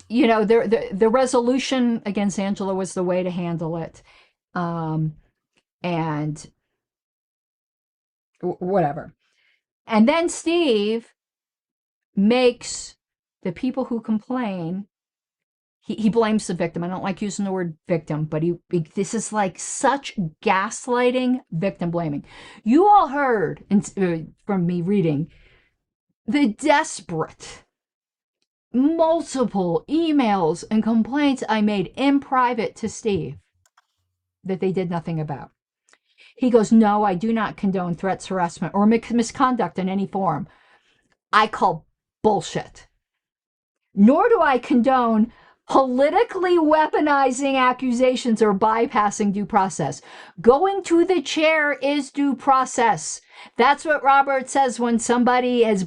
you know, the resolution against Angela was the way to handle it. And whatever. And then Steve makes the people who complain, he blames the victim. I don't like using the word victim, but this is like such gaslighting, victim blaming. You all heard from me reading the desperate multiple emails and complaints I made in private to Steve that they did nothing about. He goes, no, I do not condone threats, harassment, or misconduct in any form. I call bullshit. Nor do I condone politically weaponizing accusations or bypassing due process. Going to the chair is due process. That's what Robert says when somebody has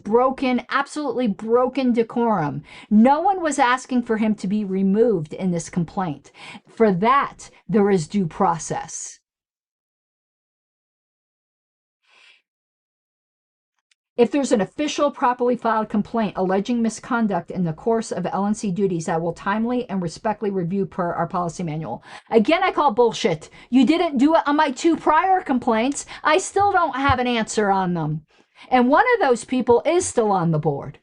absolutely broken decorum. No one was asking for him to be removed in this complaint. For that, there is due process. If there's an official, properly filed complaint alleging misconduct in the course of LNC duties, I will timely and respectfully review per our policy manual. Again, I call bullshit. You didn't do it on my 2 prior complaints. I still don't have an answer on them. And one of those people is still on the board.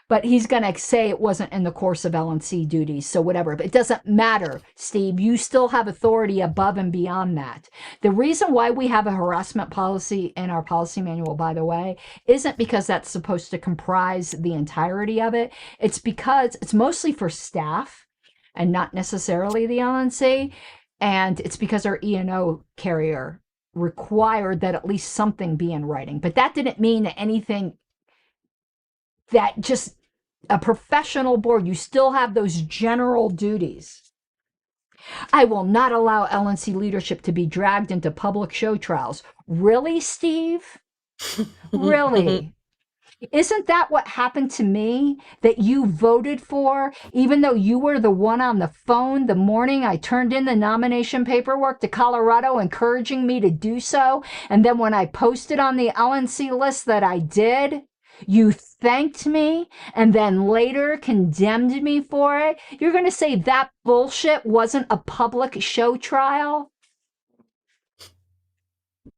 But he's going to say it wasn't in the course of LNC duties, so whatever. But it doesn't matter, Steve. You still have authority above and beyond that. The reason why we have a harassment policy in our policy manual, by the way, isn't because that's supposed to comprise the entirety of it. It's because it's mostly for staff and not necessarily the LNC. And it's because our E&O carrier required that at least something be in writing. But that didn't mean that anything that just a professional board, you still have those general duties. I will not allow LNC leadership to be dragged into public show trials. Really, Steve? Really? Isn't that what happened to me that you voted for, even though you were the one on the phone the morning I turned in the nomination paperwork to Colorado, encouraging me to do so? And then when I posted on the LNC list that I did, you thanked me and then later condemned me for it? You're going to say that bullshit wasn't a public show trial?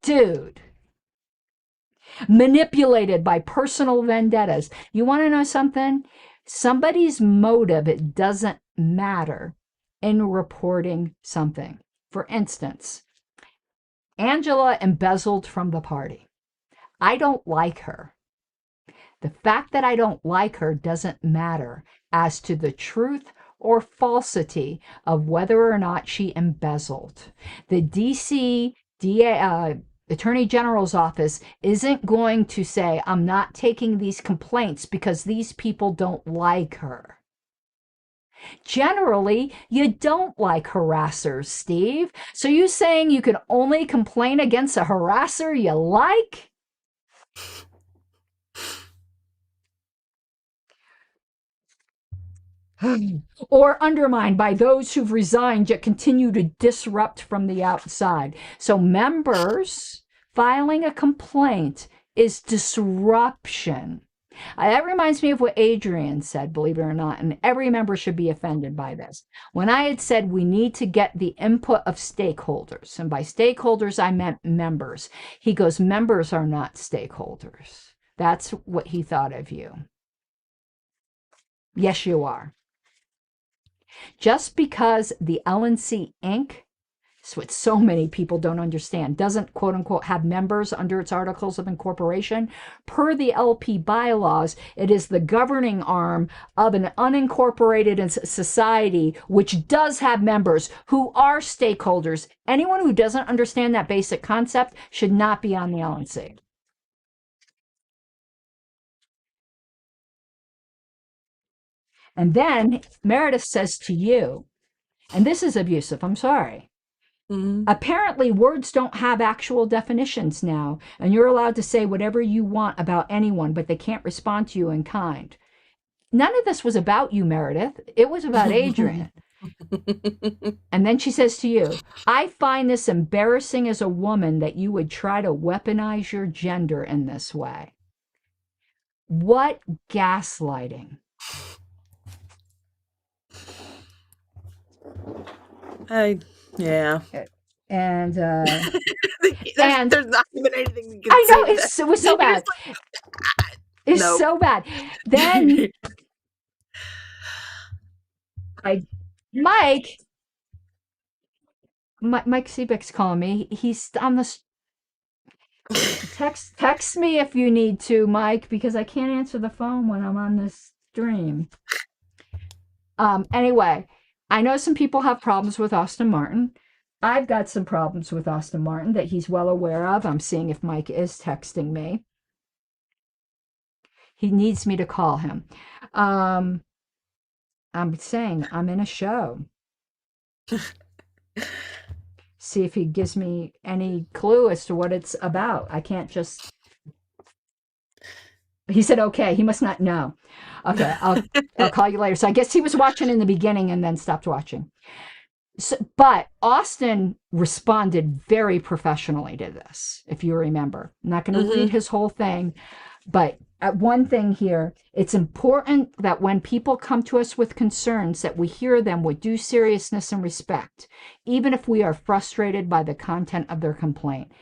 Dude. Manipulated by personal vendettas. You want to know something? Somebody's motive, it doesn't matter in reporting something. For instance, Angela embezzled from the party. I don't like her. The fact that I don't like her doesn't matter as to the truth or falsity of whether or not she embezzled. The DC Attorney General's office isn't going to say, I'm not taking these complaints because these people don't like her. Generally, you don't like harassers, Steve. So you saying you can only complain against a harasser you like? Or undermined by those who've resigned yet continue to disrupt from the outside. So members filing a complaint is disruption. That reminds me of what Adrian said, believe it or not, and every member should be offended by this. When I had said we need to get the input of stakeholders, and by stakeholders I meant members, he goes, members are not stakeholders. That's what he thought of you. Yes, you are. Just because the LNC Inc., it's what so many people don't understand, doesn't quote unquote have members under its articles of incorporation, per the LP bylaws, it is the governing arm of an unincorporated society which does have members who are stakeholders. Anyone who doesn't understand that basic concept should not be on the LNC. And then Meredith says to you, and this is abusive, I'm sorry. Apparently, words don't have actual definitions now, and you're allowed to say whatever you want about anyone, but they can't respond to you in kind. None of this was about you, Meredith. It was about Adrian. And then she says to you, I find this embarrassing as a woman that you would try to weaponize your gender in this way. What gaslighting. Yeah. And there's not even anything we can I know, say. it was so bad. It's nope. So bad. Then Mike Seebeck's calling me. He's on the text me if you need to, Mike, because I can't answer the phone when I'm on this stream. Anyway, I know some people have problems with Austin Martin. I've got some problems with Austin Martin that he's well aware of. I'm seeing if Mike is texting me. He needs me to call him. I'm saying I'm in a show. See if he gives me any clue as to what it's about. I can't just... He said, okay, he must not know. Okay, I'll call you later. So I guess he was watching in the beginning and then stopped watching. So, but Austin responded very professionally to this, if you remember. I'm not going to read his whole thing, but one thing here, it's important that when people come to us with concerns that we hear them with due seriousness and respect, even if we are frustrated by the content of their complaint.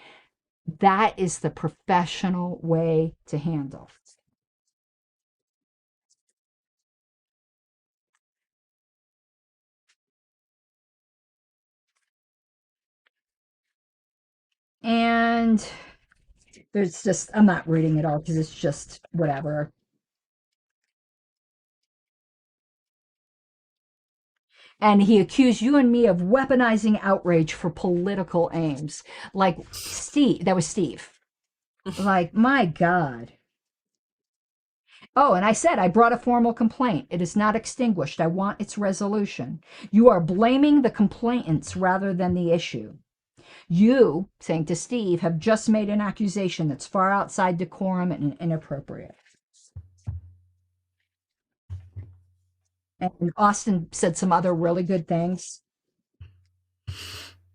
That is the professional way to handle. And there's just, I'm not reading it all because it's just whatever. And he accused you and me of weaponizing outrage for political aims. Like Steve, that was Steve. Like, my God. Oh, and I said, I brought a formal complaint. It is not extinguished. I want its resolution. You are blaming the complainants rather than the issue. You, saying to Steve, have just made an accusation that's far outside decorum and inappropriate. And Austin said some other really good things.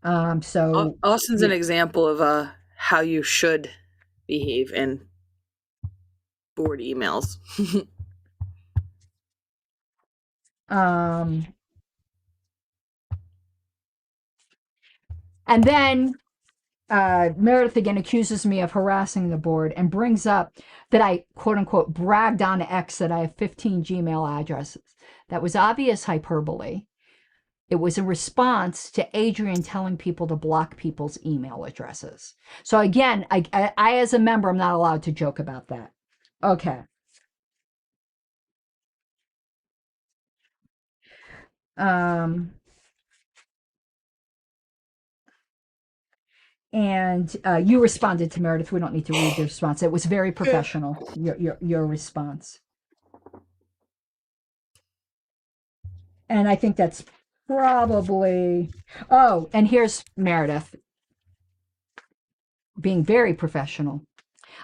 So Austin's an example of how you should behave in board emails. And then Meredith again accuses me of harassing the board and brings up that I, quote unquote, bragged on X that I have 15 Gmail addresses. That was obvious hyperbole. It was a response to Adrian telling people to block people's email addresses. So again, I as a member, I'm not allowed to joke about that. Okay. And you responded to Meredith. We don't need to read the response. It was very professional, your response. And I think that's probably. Oh, and here's Meredith being very professional.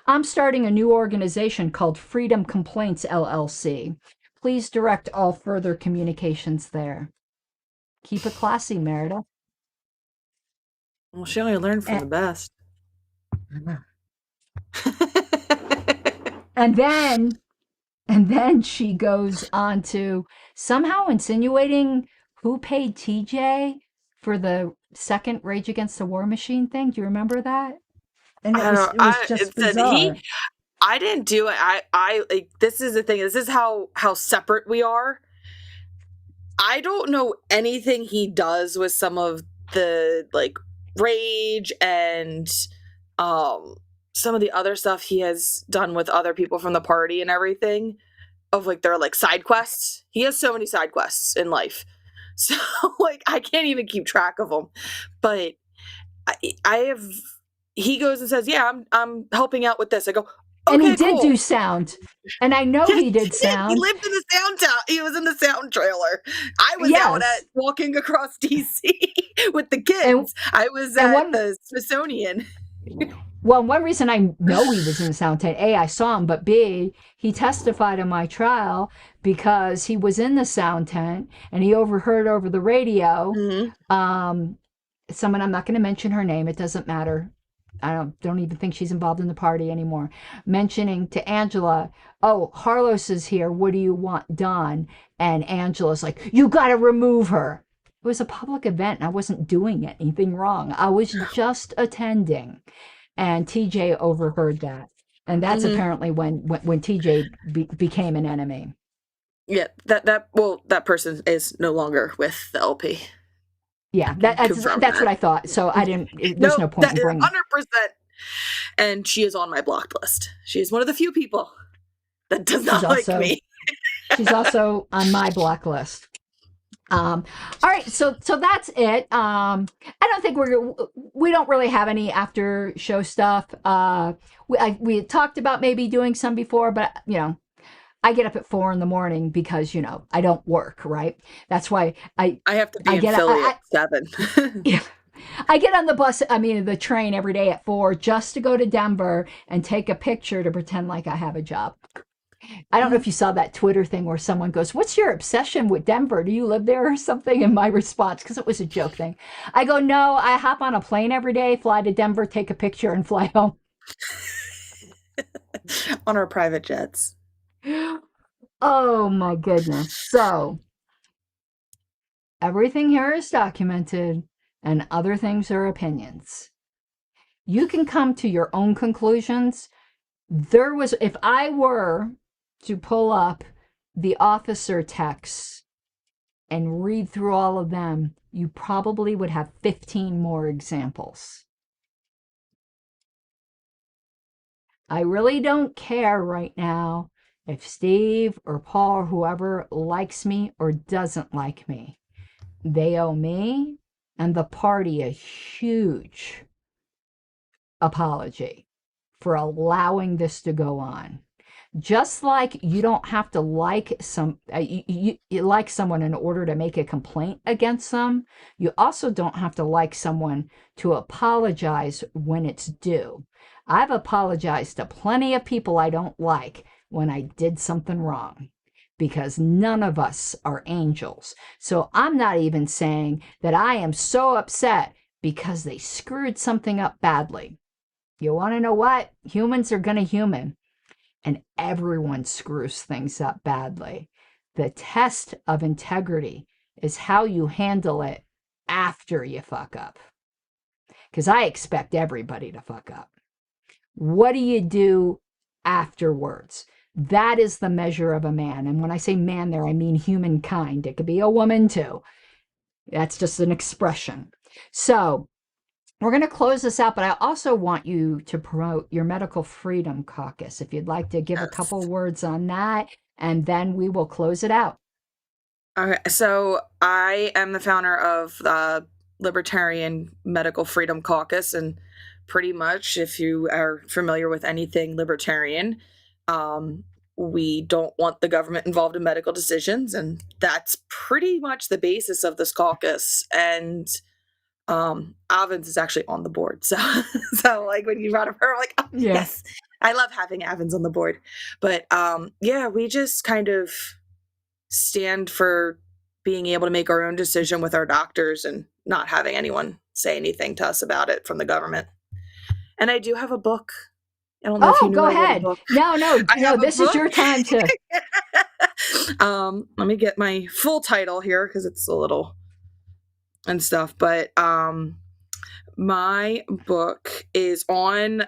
I'm starting a new organization called Freedom Complaints LLC. Please direct all further communications there. Keep it classy, Meredith. Well, she only learned from And, the best. and then and then she goes on to somehow insinuating who paid TJ for the second Rage Against the War Machine thing. Do you remember that? And I don't. it was It just said bizarre. I didn't do it. Like, this is the thing. This is how separate we are. I don't know anything he does with some of the like rage and some of the other stuff he has done with other people from the party and everything, of like their like side quests. He has so many side quests in life. So like I can't even keep track of them. But I have he goes and says, "Yeah, I'm helping out with this." I go, And he "Okay, did cool." do sound. And I know Yes, he did he did. He sound. lived in the sound town. He was in the sound trailer. I was out at Yes. walking across DC with the And kids. I was and at one the Smithsonian. well, one reason I know he was in the sound tent, A, I saw him, but B, he testified in my trial because he was in the sound tent and he overheard over the radio Mm-hmm. someone, I'm not going to mention her name, it doesn't matter. I don't even think she's involved in the party anymore. Mentioning to Angela, "Oh, Harlos is here. What do you want done?" And Angela's like, "You got to remove her." It was a public event and I wasn't doing anything wrong. I was just attending. And TJ overheard that. And that's Mm-hmm. apparently when TJ became an enemy. Yeah, that person is no longer with the LP. Yeah, I can confirm that's that. what I thought. So I didn't. There's No, no point that in is bringing. 100%. And she is on my blocked list. She is one of the few people that does She's not like also me. she's also on my blacklist. All right, so that's it. I don't think we don't really have any after show stuff. We had talked about maybe doing some before, but I get up at 4 in the morning because I don't work, right? That's why I have to be I in get Philly at 7. yeah, I get on the bus. I mean the train every day at 4 just to go to Denver and take a picture to pretend like I have a job. I don't know if you saw that Twitter thing where someone goes, "What's your obsession with Denver? Do you live there or something?" And my response, because it was a joke thing, I go, "No, I hop on a plane every day, fly to Denver, take a picture, and fly home." On our private jets. Oh my goodness. So everything here is documented, and other things are opinions. You can come to your own conclusions. If I were to pull up the officer texts and read through all of them, you probably would have 15 more examples. I really don't care right now if Steve or Paul or whoever likes me or doesn't like me. They owe me and the party a huge apology for allowing this to go on. Just like you don't have to like you like someone in order to make a complaint against them, you also don't have to like someone to apologize when it's due. I've apologized to plenty of people I don't like when I did something wrong, because none of us are angels. So I'm not even saying that I am so upset because they screwed something up badly. You want to know what? Humans are going to human. And everyone screws things up badly. The test of integrity is how you handle it after you fuck up. Because I expect everybody to fuck up. What do you do afterwards? That is the measure of a man. And when I say man there, I mean humankind. It could be a woman too. That's just an expression. So we're going to close this out, but I also want you to promote your Medical Freedom Caucus. If you'd like to give a couple words on that, and then we will close it out. Okay, so I am the founder of the Libertarian Medical Freedom Caucus, and pretty much, if you are familiar with anything libertarian, we don't want the government involved in medical decisions, and that's pretty much the basis of this caucus. And Avins is actually on the board, so so like when you brought up her, I'm like, oh, Yeah. yes, I love having Avins on the board. But yeah, we just kind of stand for being able to make our own decision with our doctors and not having anyone say anything to us about it from the government. And I do have a book. I don't know if you knew go I wrote a ahead. book. No, this is your time to. Let me get my full title here because it's a little and stuff. But my book is on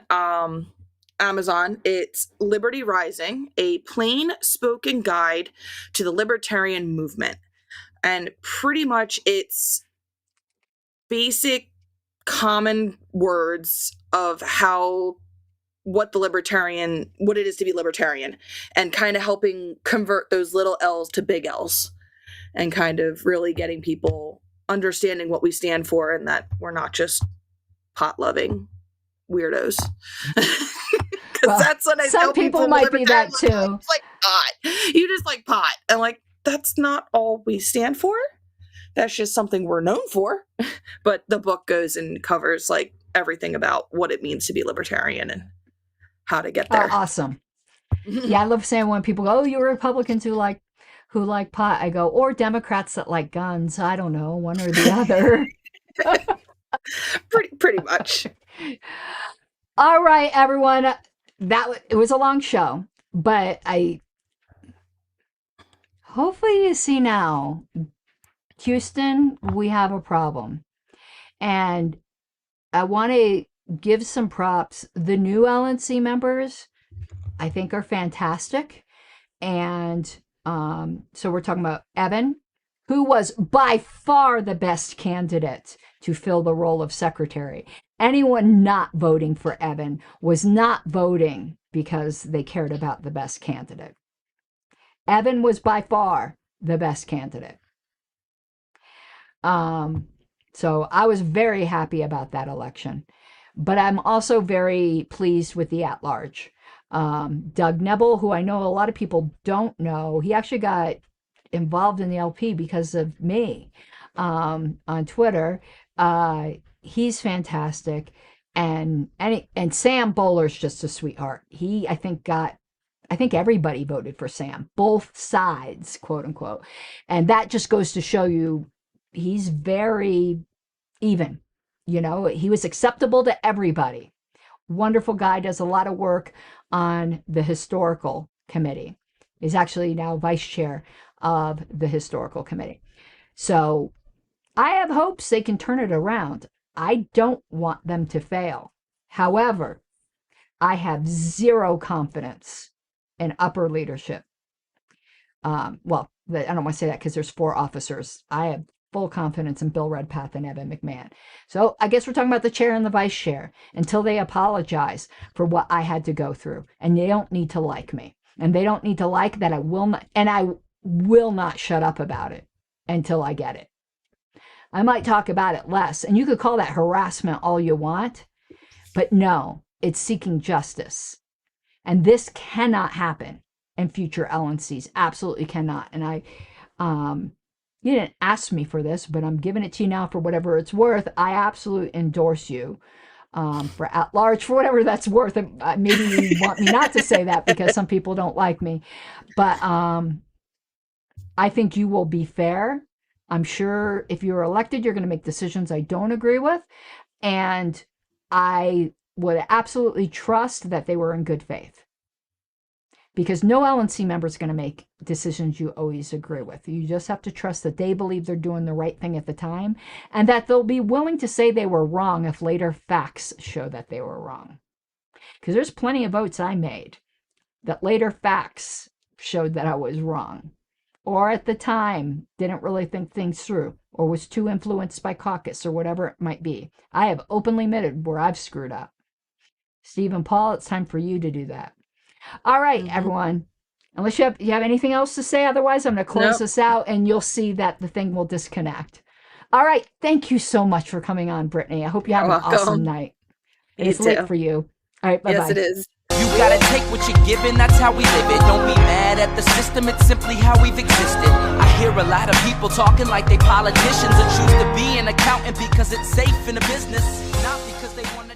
Amazon. It's Liberty Rising, a plain spoken guide to the libertarian movement. And pretty much it's basic common words of what it is to be libertarian, and kind of helping convert those little L's to big L's, and kind of really getting people understanding what we stand for, and that we're not just pot loving weirdos. Because that's what I tell people. Some people might be that too. It's like pot. You just like pot. And like, that's not all we stand for. That's just something we're known for. But the book goes and covers like everything about what it means to be libertarian and how to get there. Oh, awesome. Yeah, I love saying when people go, oh, you're Republicans who like pot. I go, or Democrats that like guns. I don't know, one or the other. pretty much. All right, everyone. It was a long show, but hopefully you see now, Houston, we have a problem. And I want to give some props. The new LNC members, I think, are fantastic. And so we're talking about Evan, who was by far the best candidate to fill the role of secretary. Anyone not voting for Evan was not voting because they cared about the best candidate. Evan was by far the best candidate. So I was very happy about that election. But I'm also very pleased with the at-large. Doug Nebel, who I know a lot of people don't know, he actually got involved in the LP because of me on Twitter. He's fantastic. And Sam Bowler's just a sweetheart. I think everybody voted for Sam, both sides, quote unquote. And that just goes to show you he's very even. You know, he was acceptable to everybody. Wonderful guy, does a lot of work on the historical committee. He's actually now vice chair of the historical committee. So I have hopes they can turn it around. I don't want them to fail. However, I have zero confidence in upper leadership. Well, I don't want to say that because there's 4 officers. I have full confidence in Bill Redpath and Evan McMahon. So I guess we're talking about the chair and the vice chair until they apologize for what I had to go through. And they don't need to like me. And they don't need to like that I will not shut up about it until I get it. I might talk about it less. And you could call that harassment all you want. But no, it's seeking justice. And this cannot happen in future LNCs. Absolutely cannot. And you didn't ask me for this, but I'm giving it to you now for whatever it's worth. I absolutely endorse you for at-large, for whatever that's worth. Maybe you want me not to say that because some people don't like me. But I think you will be fair. I'm sure if you're elected, you're going to make decisions I don't agree with. And I would absolutely trust that they were in good faith. Because no LNC member is going to make decisions you always agree with. You just have to trust that they believe they're doing the right thing at the time, and that they'll be willing to say they were wrong if later facts show that they were wrong. Because there's plenty of votes I made that later facts showed that I was wrong, or at the time didn't really think things through, or was too influenced by caucus, or whatever it might be. I have openly admitted where I've screwed up. Stephen Paul, it's time for you to do that. All right, everyone. Unless you have anything else to say, otherwise I'm going to close this out, and you'll see that the thing will disconnect. All right. Thank you so much for coming on, Brittany. I hope you have an awesome night. It's late for you. All right. Bye-bye. Yes, it is. You gotta take what you're given, that's how we live it. Don't be mad at the system, it's simply how we've existed. I hear a lot of people talking like they politicians and choose to be an accountant because it's safe in a business, not because they want to